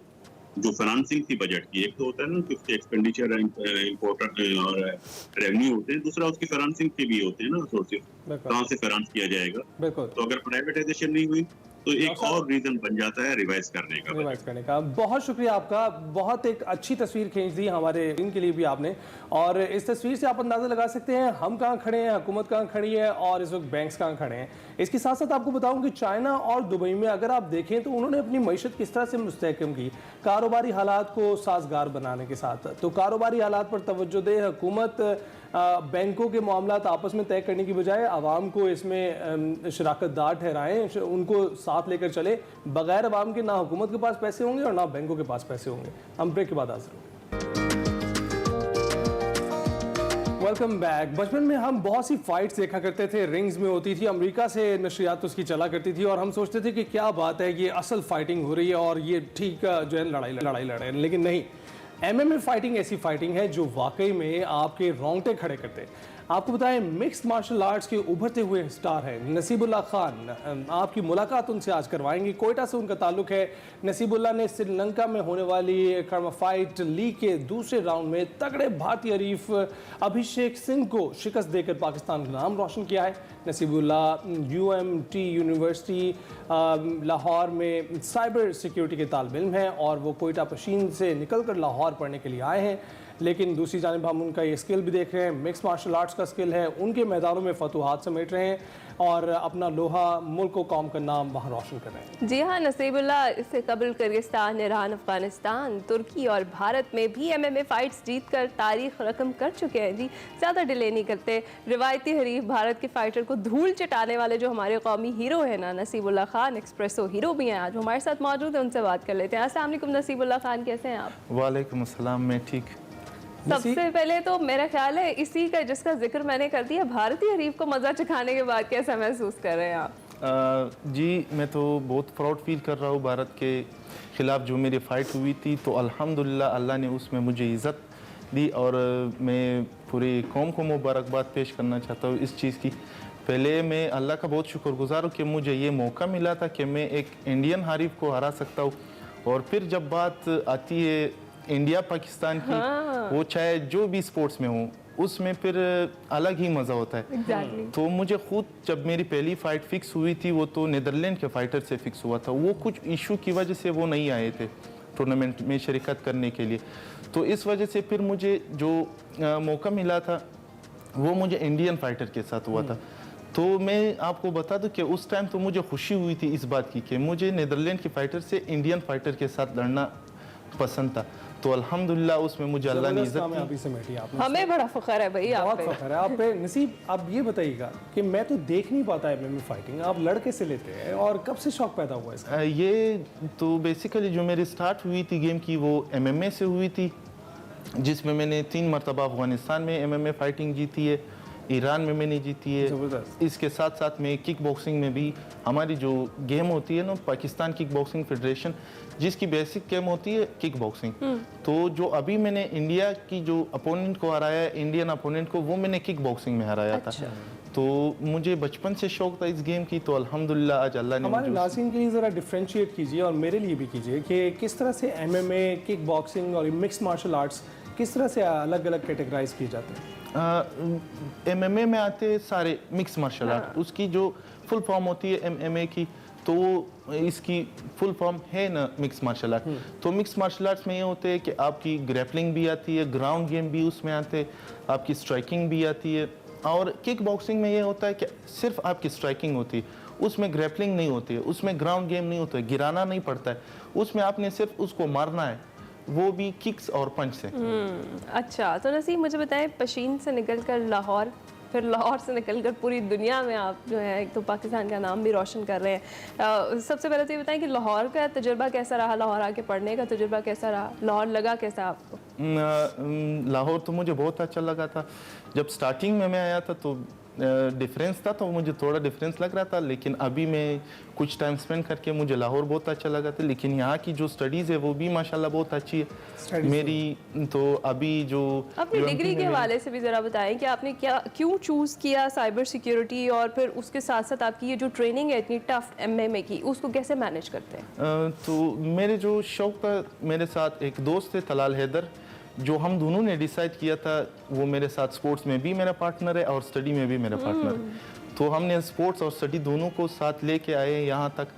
जो फाइनेंसिंग थी बजट की, एक तो होता है ना कि उसके एक्सपेंडिचर इम्पोर्टेंट और रेवेन्यू होते हैं, दूसरा उसकी फाइनेंसिंग के भी होते हैं ना सोर्सेस, कहाँ से फाइनेंस किया जाएगा। तो अगर प्राइवेटाइजेशन नहीं हुई तो एक और रीजन बन जाता है रिवाइज करने का। बहुत शुक्रिया आपका, बहुत एक अच्छी तस्वीर खींच दी हमारे इनके लिए भी आपने, और इस तस्वीर से आप अंदाजा लगा सकते हैं हम कहाँ खड़े हैं, हुकूमत कहाँ खड़ी है और इस वक्त बैंक्स कहाँ खड़े हैं। इसके साथ साथ आपको बताऊं कि चाइना और दुबई में अगर आप देखें तो उन्होंने अपनी मईशत किस तरह से मुस्तहकम की, कारोबारी हालात को साजगार बनाने के साथ। तो कारोबारी हालात पर तवज्जो दे हुकूमत, बैंकों के मामलात आपस में तय करने की बजाय आवाम को इसमें शराकतदार ठहराएं, उनको साथ लेकर चले। बगैर आवाम के ना हुकूमत के पास पैसे होंगे और ना बैंकों के पास पैसे होंगे। हम ब्रेक के बाद हाजिर होंगे। Welcome back. बचपन में हम बहुत सी फाइट्स देखा करते थे, रिंग्स में होती थी, अमेरिका से नशरियात उसकी चला करती थी और हम सोचते थे कि क्या बात है, ये असल फाइटिंग हो रही है और ये ठीक जो है लड़ाई लड़ रहे हैं। लेकिन नहीं, MMA फाइटिंग ऐसी फाइटिंग है जो वाकई में आपके रोंगटे खड़े करते हैं। आपको बताएं, मिक्स्ड मार्शल आर्ट्स के उभरते हुए स्टार हैं नसीबुल्लाह खान। आपकी मुलाकात उनसे आज करवाएंगे, कोयटा से उनका ताल्लुक है। नसीबुल्लाह ने श्रीलंका में होने वाली कर्मा फाइट लीग के दूसरे राउंड में तगड़े भारतीय हरीफ अभिषेक सिंह को शिकस्त देकर पाकिस्तान का नाम रोशन किया है। नसीबुल्लाह UMT यूनिवर्सिटी लाहौर में साइबर सिक्योरिटी के तालिब इल्म हैं और वो कोयटा पशीन से निकलकर लाहौर पढ़ने के लिए आए हैं। लेकिन दूसरी जानिब हम उनका ये स्किल भी देख रहे हैं, मिक्स मार्शल आर्ट्स का स्किल है, उनके मैदानों में फतूहात समेट रहे हैं और अपना लोहा मुल्क को कौम का नाम वहाँ रोशन कर रहे हैं। जी हाँ, नसीबुल्लाह इससे कबल किर्गिस्तान, ईरान, अफगानिस्तान, तुर्की और भारत में भी MMA फाइट्स जीत कर तारीख रकम कर चुके हैं। जी ज़्यादा डिले नहीं करते, रिवायती हरीफ भारत के फाइटर को धूल चटाने वाले जो हमारे कौमी हीरो है ना, नसीबुल्लाह खान एक्सप्रेसो हीरो भी हैं, आज हमारे साथ मौजूद है, उनसे बात कर लेते हैं। अस्सलाम वालेकुम नसीबुल्लाह खान, कैसे हैं आप? वालेकुम अस्सलाम, मैं ठीक। सबसे पहले तो मेरा ख्याल है इसी का जिसका जिक्र मैंने कर दिया, भारतीय हरीफ को मजा चखाने के बाद कैसा महसूस कर रहे हैं आप? जी मैं तो बहुत प्राउड फील कर रहा हूँ भारत के ख़िलाफ़ जो मेरी फ़ाइट हुई थी, तो अल्हम्दुलिल्लाह अल्लाह ने उसमें मुझे इज़्ज़त दी और मैं पूरी कौम को मुबारकबाद पेश करना चाहता हूँ इस चीज़ की। पहले मैं अल्लाह का बहुत शुक्रगुज़ार हूँ कि मुझे ये मौका मिला था कि मैं एक इंडियन हारिफ को हरा सकता हूँ। और फिर जब बात आती है इंडिया पाकिस्तान की, वो चाहे जो भी स्पोर्ट्स में हो, उसमें फिर अलग ही मज़ा होता है। Exactly. तो मुझे खुद जब मेरी पहली फ़ाइट फिक्स हुई थी, वो तो नीदरलैंड के फाइटर से फिक्स हुआ था। वो कुछ इशू की वजह से वो नहीं आए थे टूर्नामेंट में शिरकत करने के लिए। तो इस वजह से फिर मुझे जो मौका मिला था वो मुझे इंडियन फाइटर के साथ हुआ था। तो मैं आपको बता दूं कि उस टाइम तो मुझे खुशी हुई थी इस बात की कि मुझे नीदरलैंड के फाइटर से इंडियन फाइटर के साथ लड़ना पसंद था। तो अल्हम्दुलिल्लाह उसमें मुझे अल्लाह ने इज़्ज़त कामयाबी समेटी आपने। हमें बड़ा फ़ख्र है भाई आप बहुत पे। फख्र है आप पे। नसीब, आप ये बताइएगा कि मैं तो देख नहीं पाता MMA फाइटिंग, आप लड़ कैसे लेते हैं और कब से शौक पैदा हुआ इसका? ये तो बेसिकली जो मेरी स्टार्ट हुई थी गेम की वो MMA से हुई थी, जिसमें मैंने 3 मरतबा अफ़गानिस्तान में MMA फाइटिंग जीती है, ईरान में मैंने जीती है। ज़बरदस्त। इसके साथ साथ में किक बॉक्सिंग में भी हमारी जो गेम होती है ना, पाकिस्तान किक बॉक्सिंग फेडरेशन, जिसकी बेसिक गेम होती है किक बॉक्सिंग। तो जो अभी मैंने इंडिया की जो अपोनेंट को हराया है, इंडियन अपोनेंट को, वो मैंने किक बॉक्सिंग में हराया था। तो मुझे बचपन से शौक था इस गेम की, तो अल्हम्दुलिल्लाह आज अल्लाह ने हमारे मुझे नाज़रीन के लिए ज़रा डिफ्रेंशिएट कीजिए और मेरे लिए भी कीजिए कि किस तरह से MMA, किक बॉक्सिंग और मिक्स मार्शल आर्ट्स किस तरह से अलग अलग कैटेगराइज किए जाते हैं? MMA में आते सारे मिक्स मार्शल आर्ट। उसकी जो फुल फॉर्म होती है MMA की, तो इसकी फुल फॉर्म है ना मिक्स मार्शल आर्ट। तो मिक्स मार्शल आर्ट्स में ये होते हैं कि आपकी ग्रैपलिंग भी आती है, ग्राउंड गेम भी उसमें आते हैं, आपकी स्ट्राइकिंग भी आती है। और किक बॉक्सिंग में ये होता है कि सिर्फ आपकी स्ट्राइकिंग होती है, उसमें ग्रैपलिंग नहीं होती है, उसमें ग्राउंड गेम नहीं होता है, गिराना नहीं पड़ता है, उसमें आपने सिर्फ उसको मारना है, वो भी किक्स और पंच से। अच्छा, तो नसीब मुझे बताएं, पशीन से निकलकर लाहौर, फिर लाहौर से निकलकर पूरी दुनिया में आप जो है एक तो पाकिस्तान का नाम भी रोशन कर रहे हैं। सबसे पहले तो ये बताएं कि लाहौर का तजुर्बा कैसा रहा, लाहौर आके पढ़ने का तजुर्बा कैसा रहा, लाहौर लगा कैसा आपको? लाहौर तो मुझे बहुत अच्छा लगा था। जब स्टार्टिंग में मैं आया था तो डिफरेंस था, तो मुझे थोड़ा डिफरेंस लग रहा था, लेकिन अभी मैं कुछ टाइम स्पेंड करके मुझे लाहौर बहुत अच्छा लगा था। लेकिन यहाँ की जो स्टडीज़ है वो भी माशाल्लाह बहुत अच्छी है मेरी। तो अभी जो अपनी डिग्री के हवाले से भी ज़रा बताएं कि आपने क्यों चूज़ किया साइबर सिक्योरिटी, और फिर उसके साथ साथ आपकी ये जो ट्रेनिंग है इतनी टफ MMA की, उसको कैसे मैनेज करते हैं? तो मेरे जो शौक था, मेरे साथ एक दोस्त थे तलाल हैदर, जो हम दोनों ने डिसाइड किया था, वो मेरे साथ स्पोर्ट्स में भी मेरा पार्टनर है और स्टडी में भी मेरा पार्टनर है। तो हमने स्पोर्ट्स और स्टडी दोनों को साथ लेके आए यहाँ तक।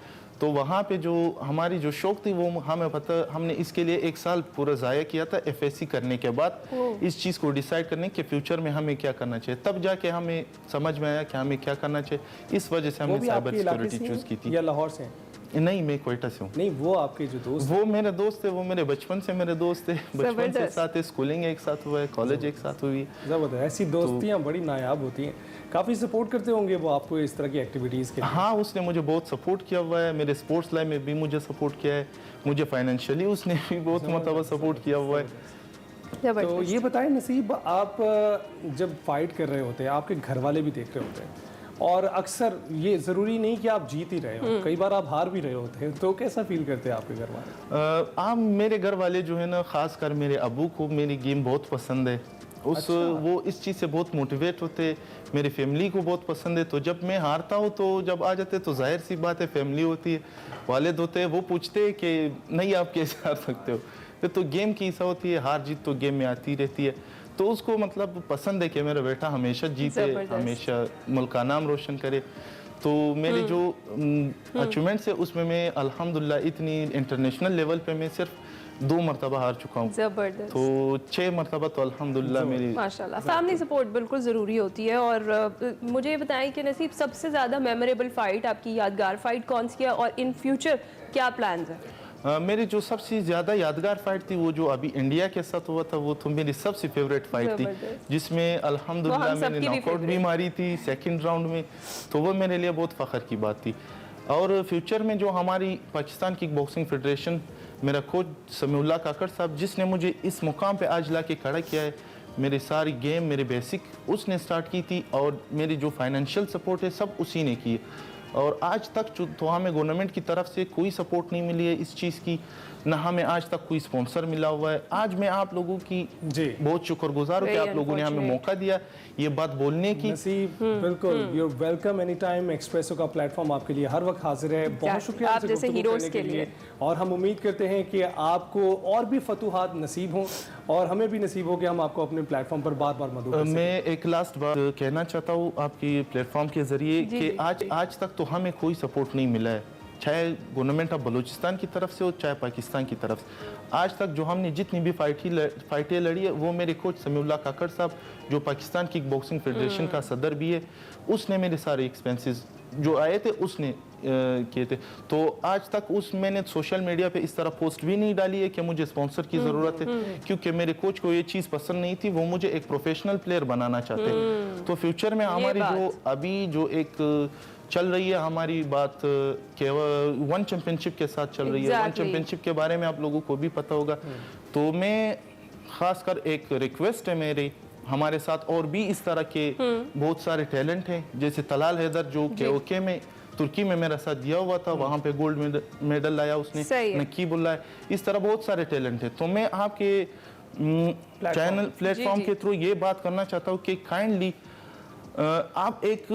तो वहाँ पे जो हमारी जो शौक थी वो हमें पता, हमने इसके लिए 1 साल पूरा ज़ाया किया था FSC करने के बाद, इस चीज़ को डिसाइड करने के फ्यूचर में हमें क्या करना चाहिए। तब जाके हमें समझ में आया कि हमें क्या करना चाहिए। इस वजह से हमने साइबर सिक्योरिटी चूज़ की थी। या लाहौर से? नहीं, मैं कोयटा से हूँ। नहीं, वो आपके जो दोस्त, वो मेरे दोस्त थे, वो मेरे बचपन से मेरे दोस्त थे, बचपन से साथ है, स्कूलिंग एक साथ हुआ है, कॉलेज एक साथ हुई। ज़बरदस्त। ऐसी दोस्तियाँ बड़ी नायाब होती हैं। काफ़ी सपोर्ट करते होंगे वो आपको इस तरह की एक्टिविटीज़ के लिए? हाँ, उसने मुझे बहुत सपोर्ट किया हुआ है, मेरे स्पोर्ट्स लाइफ में भी मुझे सपोर्ट किया है, मुझे फाइनेंशियली उसने भी बहुत मतलब सपोर्ट किया हुआ है। तो ये बताएं नसीब, आप जब फाइट कर रहे होते हैं, आपके घर वाले भी देख रहे होते हैं, और अक्सर ये ज़रूरी नहीं कि आप जीत ही रहे हो, कई बार आप हार भी रहे होते हैं, तो कैसा फील करते हैं आपके घर वाले? मेरे घर वाले जो है ना, ख़ासकर मेरे अबू को मेरी गेम बहुत पसंद है। वो इस चीज़ से बहुत मोटिवेट होते, मेरी फैमिली को बहुत पसंद है। तो जब मैं हारता हूँ तो जब आ जाते तो जाहिर सी बात है, फैमिली होती है, वालिद होते हैं, वो पूछते हैं कि नहीं आप कैसे हार सकते हो। तो गेम की ऐसा होती है, हार जीत तो गेम में आती रहती है। तो उसको मतलब पसंद है कि मेरा बेटा हमेशा जीते, हमेशा मुल्क का नाम रोशन करे। तो मेरे जो अचीवमेंट्स है उसमें मैं अल्हम्दुलिल्लाह इतनी इंटरनेशनल लेवल पे मैं सिर्फ 2 मरतबा हार चुका हूँ। ज़बरदस्त। तो 6 मरतबा तो अल्हम्दुलिल्लाह मेरी माशाल्लाह। फैमिली सपोर्ट बिल्कुल ज़रूरी होती है। और मुझे ये बताएं कि नसीब, सबसे ज़्यादा मेमोरेबल फ़ाइट, आपकी यादगार फ़ाइट कौन सी है, और इन फ्यूचर क्या प्लान्स हैं? मेरी जो सबसे ज़्यादा यादगार फाइट थी वो जो अभी इंडिया के साथ हुआ था, वो तो मेरी सबसे फेवरेट फाइट थी, जिसमें अल्हम्दुलिल्लाह मैंने नॉकआउट भी मारी थी 2nd राउंड में। तो वो मेरे लिए बहुत फ़ख्र की बात थी। और फ्यूचर में जो हमारी पाकिस्तान किक बॉक्सिंग फेडरेशन, मेरा कोच समीउल्लाह काकड़ साहब, जिसने मुझे इस मुकाम पे आज ला के खड़ा किया है, मेरी सारी गेम, मेरे बेसिक उसने स्टार्ट की थी, और मेरी जो फाइनेंशियल सपोर्ट है सब उसी ने की है। और आज तक तो हमें गवर्नमेंट की तरफ से कोई सपोर्ट नहीं मिली है इस चीज़ की, ना हमें आज तक कोई स्पॉन्सर मिला हुआ है। आज मैं आप लोगों की जी बहुत शुक्रगुजार हूँ कि आप लोगों ने हमें मौका दिया ये बात बोलने की। नसीब, बिल्कुल, you are welcome any time. Expresso का प्लेटफॉर्म आपके लिए हर वक्त हाजिर है। बहुत शुक्रिया आप हमसे जैसे गुफ्तगू हीरोज करने के लिए। और हम उम्मीद करते हैं कि आपको और भी फतूहात नसीब हों और हमें भी नसीब हो कि हम आपको अपने प्लेटफॉर्म पर बार बार मदद कर सकें। मैं एक लास्ट बात कहना चाहता हूँ आपकी प्लेटफॉर्म के जरिए कि आज तक तो हमें कोई सपोर्ट नहीं मिला है, चाहे गवर्नमेंट ऑफ बलूचिस्तान की तरफ से हो चाहे पाकिस्तान की तरफ से। आज तक जो हमने जितनी भी फाइटें लड़ी है वो मेरे कोच समीउल्लाह काकड़ साहब जो पाकिस्तान किक बॉक्सिंग फेडरेशन का सदर भी है, उसने मेरे सारे एक्सपेंसेस जो आए थे उसने किए थे। तो आज तक मैंने सोशल मीडिया पे इस तरह पोस्ट भी नहीं डाली है कि मुझे स्पॉन्सर की ज़रूरत है, क्योंकि मेरे कोच को ये चीज़ पसंद नहीं थी, वो मुझे एक प्रोफेशनल प्लेयर बनाना चाहते हैं। तो फ्यूचर में हमारी जो अभी जो एक चल रही है हमारी बात कि वन चैंपियनशिप के साथ चल रही है, वन चैंपियनशिप के बारे में आप लोगों को भी पता होगा। तो मैं खासकर एक रिक्वेस्ट है मेरी, हमारे साथ और भी इस तरह के बहुत सारे टैलेंट हैं, जैसे तलाल हैदर जो KOK में तुर्की में मेरा साथ दिया हुआ था, वहाँ पे गोल्ड मेडल लाया उसने, नकीबुल्लाह है, इस तरह बहुत सारे टैलेंट है। तो मैं आपके चैनल प्लेटफॉर्म के थ्रू ये बात करना चाहता हूँ कि काइंडली आप एक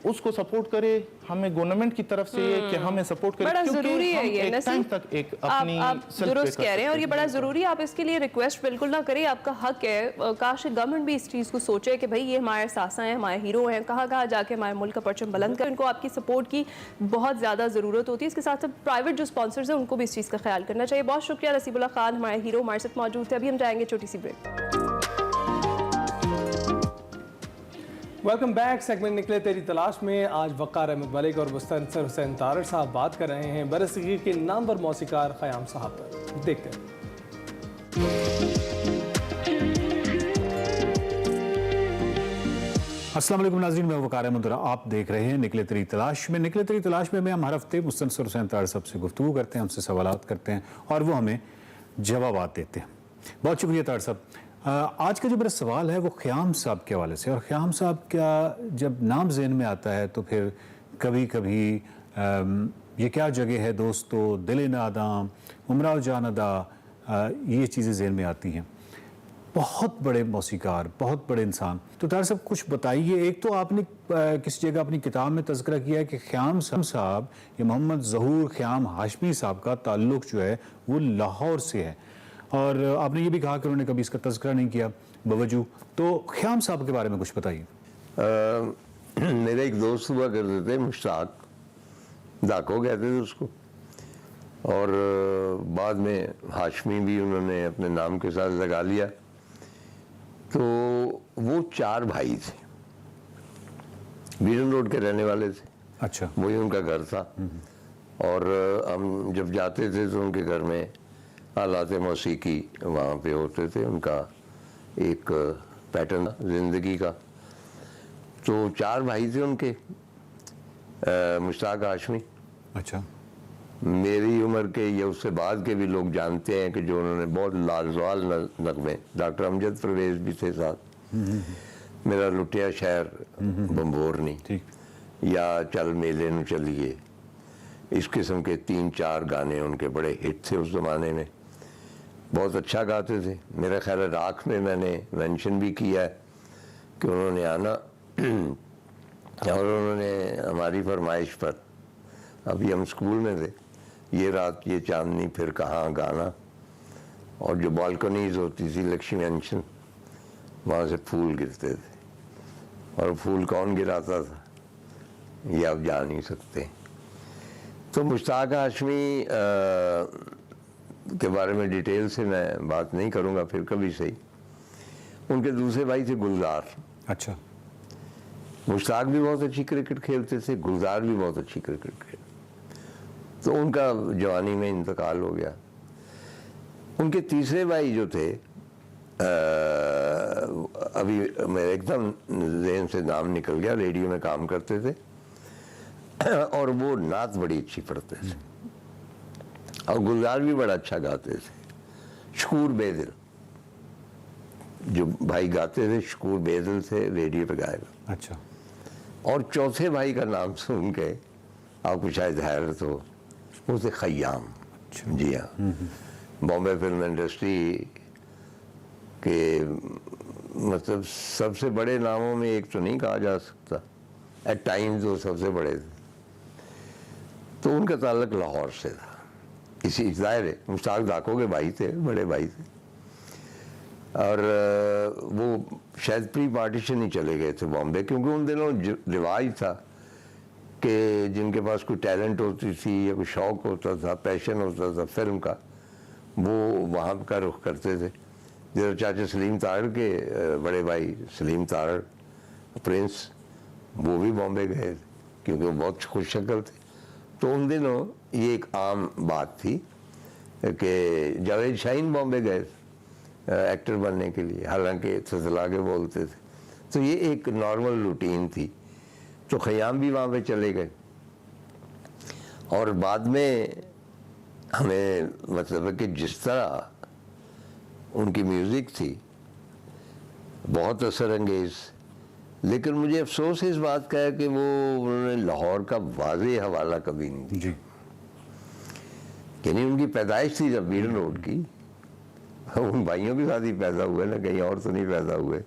उसको सपोर्ट करे, हमें गवर्नमेंट की तरफ से ये कि हमें सपोर्ट करें, बड़ा जरूरी है ये टाइम तक एक अपनी आप दुरुस्त कह रहे हैं और ये बड़ा जरूरी है। आप इसके लिए रिक्वेस्ट बिल्कुल ना करें, आपका हक है। काश गवर्नमेंट भी इस चीज़ को सोचे कि भाई ये हमारे सासा हैं, हमारे हीरो हैं, कहाँ कहाँ जाके हमारे मुल्क का परचम बुलंद कर। इनको आपकी सपोर्ट की बहुत ज़्यादा ज़रूरत होती है। इसके साथ साथ प्राइवेट जो स्पॉन्सर्स हैं उनको भी इस चीज़ का ख्याल करना चाहिए। बहुत शुक्रिया नसीबुल्लाह खान, हमारे हीरो हमारे साथ मौजूद थे। अभी हम जाएंगे छोटी सी ब्रेक। Welcome back. सेगमेंट निकले तेरी तलाश में आज वक़ार अहमद मलिक और मुस्तनसर हुसैन तारड़ साहब बात कर रहे हैं बरसगीर के नामवर मौसीकार ख़याम साहब पर। देखते हैं। अस्सलाम वालेकुम नाज़रीन, मैं वक़ार अहमद, आप देख रहे हैं निकले तेरी तलाश में। निकले तेरी तलाश में हम हर हफ्ते मुस्तनसर हुसैन तारड़ साहब से गुफ्तगू करते हैं, हमसे सवालात करते हैं और वो हमें जवाबात देते हैं। बहुत शुक्रिया तारड़ साहब। आज का जो मेरा सवाल है वो ख़याम साहब के हवाले से, और ख़याम साहब का जब नाम ज़हन में आता है तो फिर कभी कभी ये क्या जगह है दोस्तों, दिल नादाम, उमराव जानदा, ये चीज़ें ज़हन में आती हैं। बहुत बड़े मौसीकार, बहुत बड़े इंसान। तो तारड़ साहब कुछ बताइए। एक तो आपने किसी जगह अपनी किताब में तज़किरा किया है कि ख़याम साहब ये मोहम्मद ज़हूर ख़याम हाशमी साहब का ताल्लुक़ जो है वो लाहौर से है, और आपने ये भी कहा कि उन्होंने कभी इसका तज़किरा नहीं किया बवजू। तो ख़याम साहब के बारे में कुछ बताइए। मेरे एक दोस्त हुआ करते थे, मुश्ताक, दाको कहते थे उसको, और बाद में हाशमी भी उन्होंने अपने नाम के साथ लगा लिया। तो वो 4 भाई थे, बीरन रोड के रहने वाले थे। अच्छा। वही उनका घर था, और हम जब जाते थे तो उनके घर में हालात मौसीकी वहाँ पे होते थे, उनका एक पैटर्न ज़िंदगी का। तो 4 भाई थे उनके, मुश्ताक, हाशमी। अच्छा। मेरी उम्र के या उससे बाद के भी लोग जानते हैं कि जो उन्होंने बहुत लाजवाल नगमे, डॉक्टर अमजद परवेज भी थे साथ, मेरा लुटिया शहर बम्बोरनी, या चल मेले न चलिए, इस किस्म के 3-4 गाने उनके बड़े हिट थे उस ज़माने में। बहुत अच्छा गाते थे। मेरा ख्याल है राख में मैंने मेंशन भी किया है कि उन्होंने आना, और उन्होंने हमारी फरमाइश पर, अभी हम स्कूल में थे, ये रात ये चांदनी फिर कहाँ गाना, और जो बालकनीज होती थी लक्ष्मी अंशन, वहाँ से फूल गिरते थे, और फूल कौन गिराता था ये आप जान नहीं सकते। तो मुश्ताक हाशमी के बारे में डिटेल से मैं बात नहीं करूँगा, फिर कभी सही। उनके दूसरे भाई थे गुलजार। अच्छा। मुश्ताक भी बहुत अच्छी क्रिकेट खेलते थे, गुलजार भी बहुत अच्छी क्रिकेट खेलते। तो उनका जवानी में इंतकाल हो गया। उनके तीसरे भाई जो थे, अभी मेरे एकदम ज़हन से नाम निकल गया, रेडियो में काम करते थे और वो नात बड़ी अच्छी पढ़ते थे, और गुलजार भी बड़ा अच्छा गाते थे। शकूर बेदिल जो भाई गाते थे, शकूर बेदिल थे, रेडियो पे गाएगा। अच्छा। और चौथे भाई का नाम सुन के आपको शायद हैरत हो, वो थे खयाम। जी हाँ, बॉम्बे फिल्म इंडस्ट्री के मतलब सबसे बड़े नामों में एक तो नहीं कहा जा सकता, एट टाइम्स वो सबसे बड़े थे। तो उनका ताल्लुक लाहौर से था। इसी जाहिर है मुश्ताक दाको के भाई थे, बड़े भाई थे, और वो शायद प्री पार्टीशन ही चले गए थे बॉम्बे, क्योंकि उन दिनों रिवाज था कि जिनके पास कोई टैलेंट होती थी या कोई शौक़ होता था, पैशन होता था फिल्म का, वो वहाँ का रुख करते थे। जैसे चाचा सलीम तारड़ के बड़े भाई सलीम तारड़ प्रिंस, वो भी बॉम्बे गए थे क्योंकि वो बहुत खुश शक्ल थे। तो उन दिनों ये एक आम बात थी कि जावेद शाहीन बॉम्बे गए एक्टर बनने के लिए, हालांकि थथला के बोलते थे। तो ये एक नॉर्मल रूटीन थी। तो खयाम भी वहाँ पे चले गए, और बाद में हमें मतलब है कि जिस तरह उनकी म्यूज़िक थी बहुत असर अंगेज़, लेकिन मुझे अफसोस इस बात का है कि वो उन्होंने लाहौर का वाज़ेह हवाला कभी नहीं दिया। यानी उनकी पैदाइश थी जब बीडन रोड की, उन भाइयों के साथ ही पैदा हुए ना, कहीं और तो नहीं पैदा हुए।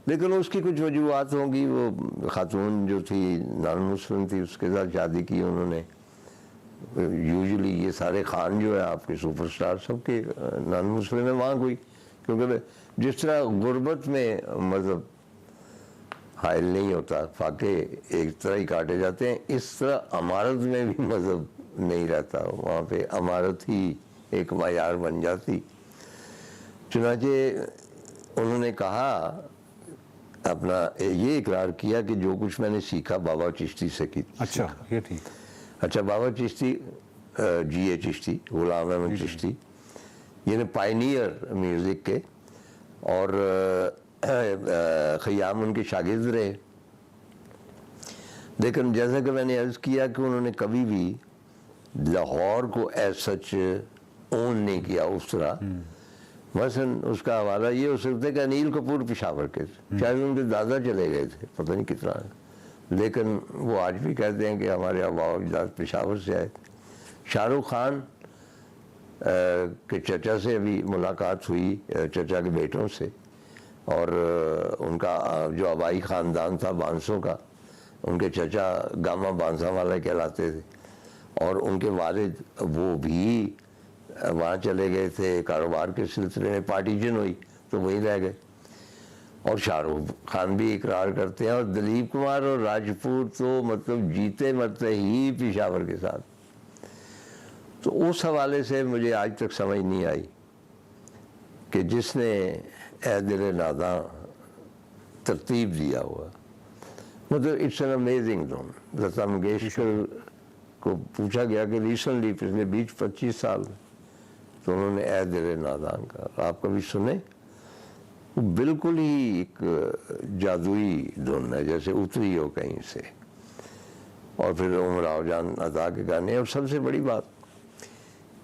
लेकिन उसकी कुछ वजूहत होंगी। वो खातून जो थी नॉन मुस्लिम थी, उसके साथ शादी की उन्होंने। यूजुअली ये सारे खान जो है आपके सुपरस्टार सबके नॉन मुस्लिम है वहाँ कोई, क्योंकि जिस तरह गुर्बत में मतलब हायल नहीं होता, फाके एक तरह ही काटे जाते हैं, इस तरह अमारत में भी मज़हब नहीं रहता। वहाँ पे अमारत ही एक मयार बन जाती। चुनांचे उन्होंने कहा, अपना ये इकरार किया कि जो कुछ मैंने सीखा बाबा चिश्ती से की। अच्छा, ये ठीक। अच्छा, बाबा चिश्ती जी ए चिश्ती, गुलाम अहमद चिश्ती, ये पायनियर म्यूज़िक के, और खयाम उनके शागिर्द रहे। लेकिन जैसा कि मैंने अर्ज़ किया कि उन्होंने कभी भी लाहौर को एज सच ओन नहीं किया उस तरह। मसलन उसका हवाला ये हो सकता है कि अनिल कपूर पेशावर के थे, शायद उनके दादा चले गए थे, पता नहीं कितना, लेकिन वो आज भी कहते हैं कि हमारे आबाओ अजदाद पेशावर से आए थे। शाहरुख खान के चचा से अभी मुलाकात हुई, चचा के बेटों से, और उनका जो आबाई ख़ानदान था बांसों का, उनके चचा गामा बांसा वाला कहलाते थे, और उनके वालिद वो भी वहाँ चले गए थे कारोबार के सिलसिले में। पार्टीशन हुई तो वहीं रह गए। और शाहरुख खान भी इकरार करते हैं, और दिलीप कुमार और राजपूत तो मतलब जीते मरते ही पेशावर के साथ। तो उस हवाले से मुझे आज तक समझ नहीं आई कि जिसने ए दिल नादा तरतीब दिया हुआ, मतलब इट्स एन अमेजिंग धुन। लता मंगेशकर को पूछा गया कि रिसेंटली पिछले 20-25 साल तो उन्होंने ए दिल नादान का आप कभी सुने? वो बिल्कुल ही एक जादुई धुन है, जैसे उतरी हो कहीं से। और फिर उमराव जान अता के गाने। और सबसे बड़ी बात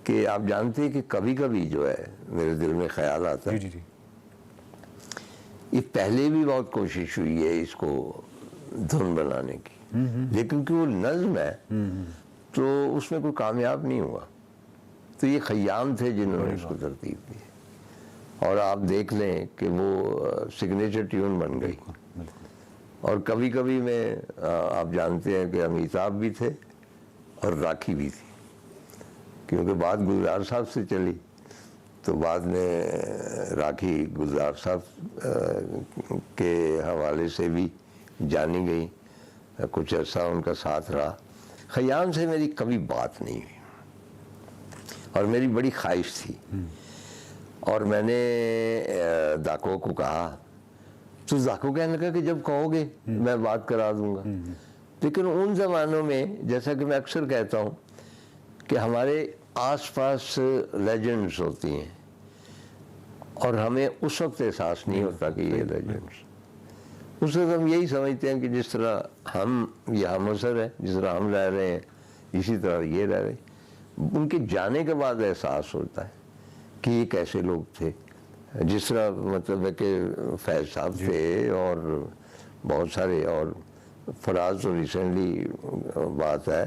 कि आप जानते हैं कि कभी कभी जो है मेरे दिल में ख्याल आता है, ये पहले भी बहुत कोशिश हुई है इसको धुन बनाने की, लेकिन कि वो नज़्म है तो उसमें कोई कामयाब नहीं हुआ। तो ये खयाम थे जिन्होंने इसको तरतीब दी, और आप देख लें कि वो सिग्नेचर ट्यून बन गई। और कभी कभी में आप जानते हैं कि अमिताभ भी थे और राखी भी थी, क्योंकि बात गुलजार साहब से चली तो बाद में राखी गुलजार साहब के हवाले से भी जानी गई, कुछ ऐसा उनका साथ रहा। खयाम से मेरी कभी बात नहीं हुई, और मेरी बड़ी ख्वाहिश थी, और मैंने दाको को कहा, तो दाको कहने लगा कि जब कहोगे मैं बात करा दूंगा। लेकिन उन ज़मानों में जैसा कि मैं अक्सर कहता हूँ कि हमारे आसपास लेजेंड्स होती हैं, और हमें उस वक्त एहसास नहीं होता कि ये लेजेंड्स, उस वक्त हम यही समझते हैं कि जिस तरह हम यहाँ मसर है, जिस तरह हम रह रहे हैं इसी तरह ये रह रहे हैं। उनके जाने के बाद एहसास होता है कि ये कैसे लोग थे। जिस तरह मतलब है कि फैज़ साहब थे और बहुत सारे, और फराज तो रिसेंटली बात है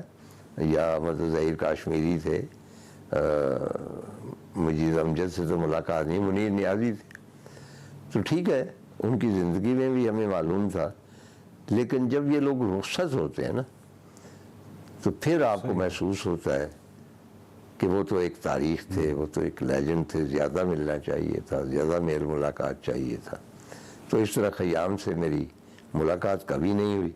या मतलब ज़हीर काश्मीरी थे, मजीद अमजद से तो मुलाकात नहीं, मुनीर नियाज़ी थे। तो ठीक है, उनकी ज़िंदगी में भी हमें मालूम था, लेकिन जब ये लोग रुखसत होते हैं ना, तो फिर आपको महसूस होता है कि वो तो एक तारीख़ थे, वो तो एक लेजेंड थे, ज़्यादा मिलना चाहिए था, ज़्यादा मेल मुलाकात चाहिए था। तो इस तरह ख़याम से मेरी मुलाकात कभी नहीं हुई,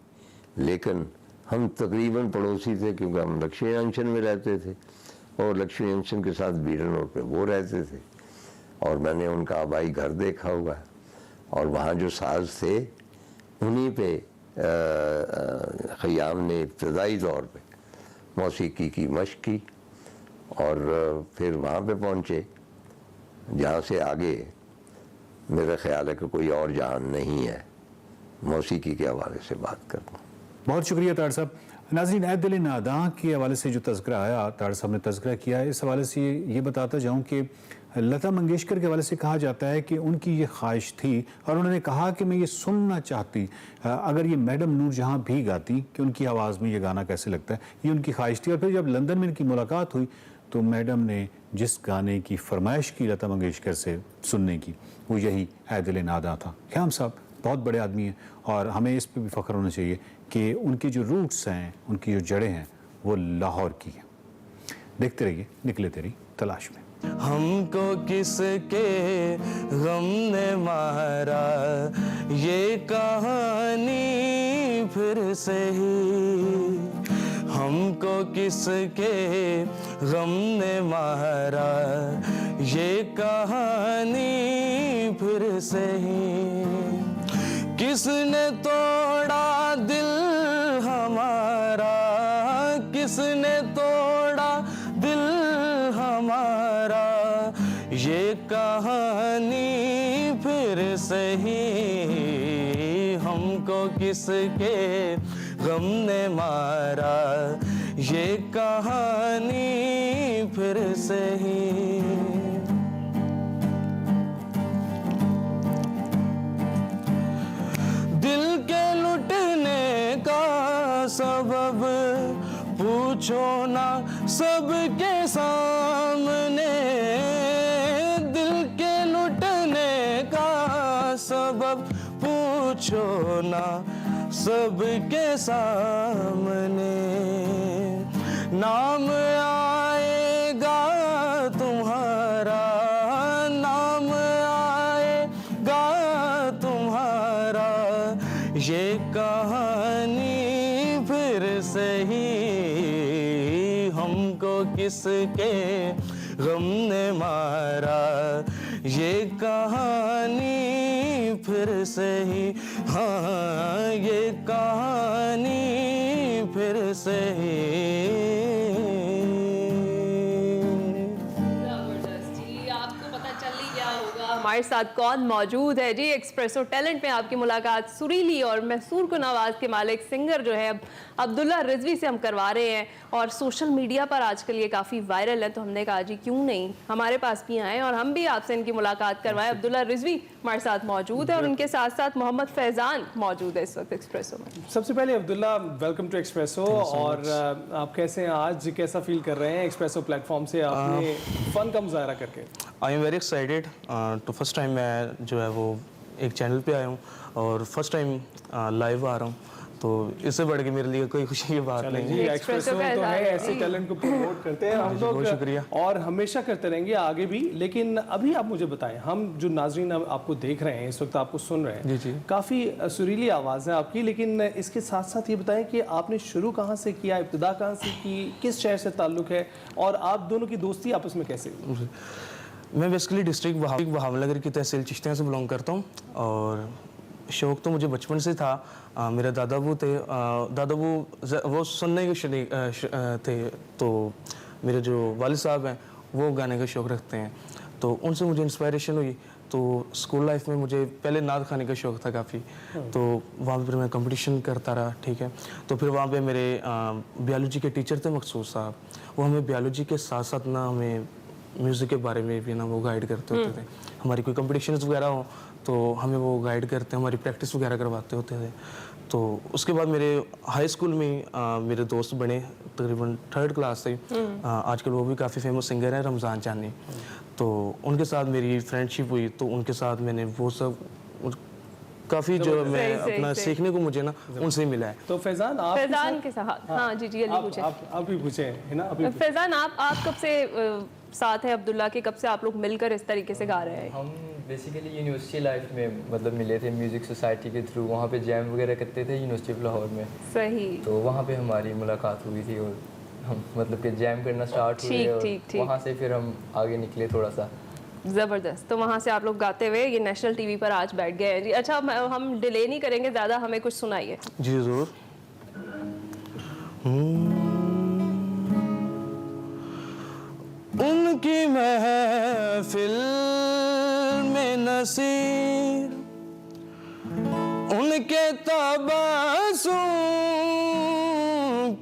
लेकिन हम तकरीबन पड़ोसी थे, क्योंकि हम लक्ष्मी जंक्शन में रहते थे और लक्ष्मी जंक्शन के साथ बीडन रोड पे वो रहते थे, और मैंने उनका आबाई घर देखा हुआ है, और वहाँ जो साज थे उन्हीं पे ख़याम ने इब्तदाई तौर पे मौसीकी की मशक़ की, और फिर वहाँ पे पहुँचे जहाँ से आगे मेरा ख़्याल है कि कोई और जहान नहीं है मौसीकी के हवाले से बात करना। बहुत शुक्रिया तार साहब। नाज़रीन, ऐ दिल नादा के हवाले से जो तज़किरा आया, तार साहब ने तज़किरा किया है, इस हवाले से ये बताता जाऊँ कि लता मंगेशकर के हवाले से कहा जाता है कि उनकी ये ख्वाहिश थी और उन्होंने कहा कि मैं ये सुनना चाहती अगर ये मैडम नूरजहां भी गाती कि उनकी आवाज़ में ये गाना कैसे लगता है, ये उनकी ख्वाहिश थी। और फिर जब लंदन में इनकी मुलाकात हुई तो मैडम ने जिस गाने की फरमाइश की लता मंगेशकर से सुनने की, वो यही ऐ दिल नादा था। ख़याम साहब बहुत बड़े आदमी हैं और हमें इस पर भी फ़ख्र होना चाहिए कि उनकी जो रूट्स हैं, उनकी जो जड़ें हैं, वो लाहौर की हैं। देखते रहिए निकले तेरी तलाश में। हमको किसके गम ने मारा, ये कहानी फिर से ही। हमको किसके गम ने मारा, ये कहानी फिर से ही। किसने तोड़ा दिल हमारा, किसने तोड़ा दिल हमारा, ये कहानी फिर से ही। हमको किसके गम ने मारा, ये कहानी फिर से ही। दिल के लुटने का सबब पूछो ना सबके सामने, दिल के लुटने का सबब पूछो ना सबके सामने। नाम आएगा तुम्हारा, नाम आएगा तुम्हारा, ये कहानी फिर से ही। हमको किसके गम ने मारा, ये कहानी फिर से ही। हाँ, ये कहानी फिर से ही। हमारे साथ कौन मौजूद है जी। एक्सप्रेसो टैलेंट में आपकी मुलाकात सुरीली और मैसूर कुन आवाज़ के मालिक सिंगर जो है अब्दुल्ला रिजवी से हम करवा रहे हैं, और सोशल मीडिया पर आजकल ये काफ़ी वायरल है, तो हमने कहा जी क्यों नहीं हमारे पास भी आएँ और हम भी आपसे इनकी मुलाकात करवाएं। अब्दुल्ला रिजवी हमारे साथ मौजूद है और उनके साथ साथ मोहम्मद फैज़ान मौजूद है इस वक्त एक्सप्रेसो में। सबसे पहले अब्दुल्ला, वेलकम टू एक्सप्रेसो। और आप कैसे हैं आज, कैसा फील कर रहे हैं एक्सप्रेसो प्लेटफॉर्म से आपने फन का मुजाहरा करके? आई एम वेरी एक्साइटेड तो फर्स्ट टाइम मैं जो है वो एक चैनल पे आया हूँ और फर्स्ट टाइम लाइव आ रहा हूँ, तो इससे बढ़ के मेरे लिए कोई खुशी की बात नहीं जी। एक्सप्रेसो तो है, ऐसे टैलेंट को प्रमोट करते हैं हम लोग, शुक्रिया, और हमेशा करते रहेंगे आगे भी। लेकिन अभी आप मुझे बताएं, हम जो नाजरीन आपको देख रहे हैं इस वक्त, आपको सुन रहे हैं, जी। काफ़ी सुरीली आवाज़ है आपकी, लेकिन इसके साथ साथ ये बताएं कि आपने शुरू कहाँ से किया, इब्तिदा कहाँ से की, किस शहर से ताल्लुक़ है, और आप दोनों की दोस्ती आपस में कैसे हुई? मैं बेसिकली डिस्ट्रिक्ट बहावलनगर की तहसील चिश्तियाँ से बिलोंग करता हूँ, और शौक़ तो मुझे बचपन से था। मेरे दादाबू थे, दादाबू वो सुनने के थे, तो मेरे जो वालिद साहब हैं वो गाने का शौक़ रखते हैं, तो उनसे मुझे इंस्पायरेशन हुई। तो स्कूल लाइफ में मुझे पहले नात खाने का शौक़ था काफ़ी, तो वहाँ पर मैं कंपटीशन करता रहा, ठीक है। तो फिर वहाँ पे मेरे बायोलॉजी के टीचर थे मकसूद साहब, वो हमें बायोलॉजी के साथ साथ ना हमें म्यूज़िक के बारे में भी ना वो गाइड करते होते थे। हमारी कोई कंपटीशंस वगैरह हो तो हमें वो गाइड करते, हमारी प्रैक्टिस वगैरह करवाते होते थे। तो उसके बाद मेरे हाई स्कूल में मेरे दोस्त बने, तकरीबन 3rd क्लास से। आजकल वो भी काफ़ी फेमस सिंगर हैं, रमज़ान चांदनी। तो उनके साथ मेरी फ्रेंडशिप हुई, तो उनके साथ मैंने वो सब काफ़ी जो मैं अपना सीखने को मुझे ना उनसे मिला है। तो फैजान आप फैजान के साथ, हाँ जी जी, अली पूछे। आप भी पूछे है ना अभी। फैजान आप कब से साथ है अब्दुल्ला के, कब से आप लोग मिलकर इस तरीके से गा रहे हैं? हम बेसिकली यूनिवर्सिटी लाइफ में मतलब मिले थे म्यूज़िक सोसाइटी के थ्रू, वहाँ पे जैम वगैरह करते थे यूनिवर्सिटी ऑफ लाहौर में। सही। तो वहाँ पे हमारी मुलाकात हुई थी और हम मतलब कि जैम करना स्टार्ट हुए और वहाँ से फिर हम आगे निकले थोड़ा सा। ज़बरदस्त। तो वहाँ से आप लोग गाते हुए ये नेशनल टीवी पर आज बैठ गए हैं जी। अच्छा, हम डिले नहीं करेंगे ज़्यादा, हमें कुछ सुनाइए। जी ज़रूर। उनकी महफिल में नसीर, उनके तबस्सुम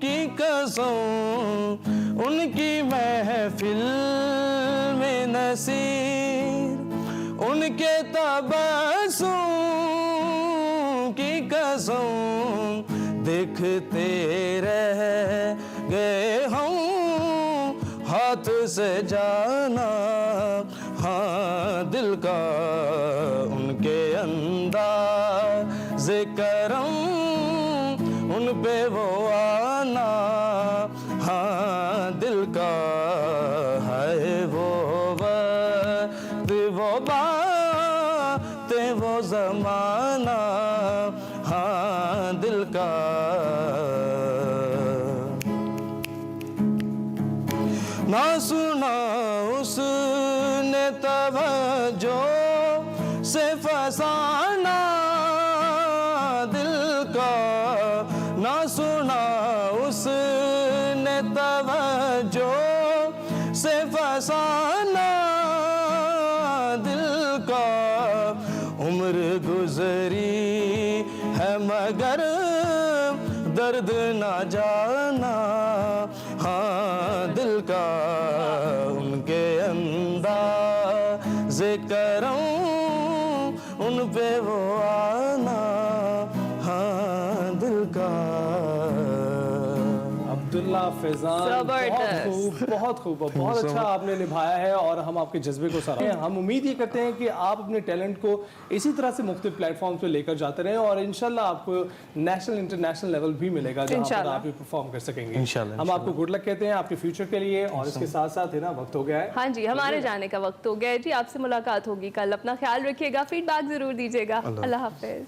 की कसम, उनकी महफिल में नसीर, उनके तबस्सुम की कसम, देखते रह गए हम हाथ से जाना, हाँ दिल का उनके अंदाज़ करम, उन पे वो आना, हाँ दिल का है वो वक्त, वो बातें, वो ज़माना, हाँ दिल का। ना सुना उसने तवज्जो से फसाना दिल का, ना सुना उसने तवज्जो से फसाना दिल का। उम्र गुजरी है मगर दर्द ना जाना, हाँ दिल का उनके अंदाज़ करम, उन पे वो आना, हाँ दिल का। अब्दुल्ला फैजान बहुत खूब बहुत अच्छा आपने निभाया है और हम आपके जज्बे को सराहते हैं। हम उम्मीद ये करते हैं कि आप अपने टैलेंट को इसी तरह से मुख्तलिफ प्लेटफॉर्म पे लेकर जाते रहें और इंशाल्लाह आपको नेशनल इंटरनेशनल लेवल भी मिलेगा जहाँ पर आप भी परफॉर्म कर सकेंगे। हम आपको गुड लक कहते हैं आपके फ्यूचर के लिए और इसके साथ साथ है ना वक्त हो गया है। हाँ जी, हमारे जाने का वक्त हो गया है जी। आपसे मुलाकात होगी कल, अपना ख्याल रखिएगा, फीडबैक जरूर दीजिएगा। अल्लाह हाफिज।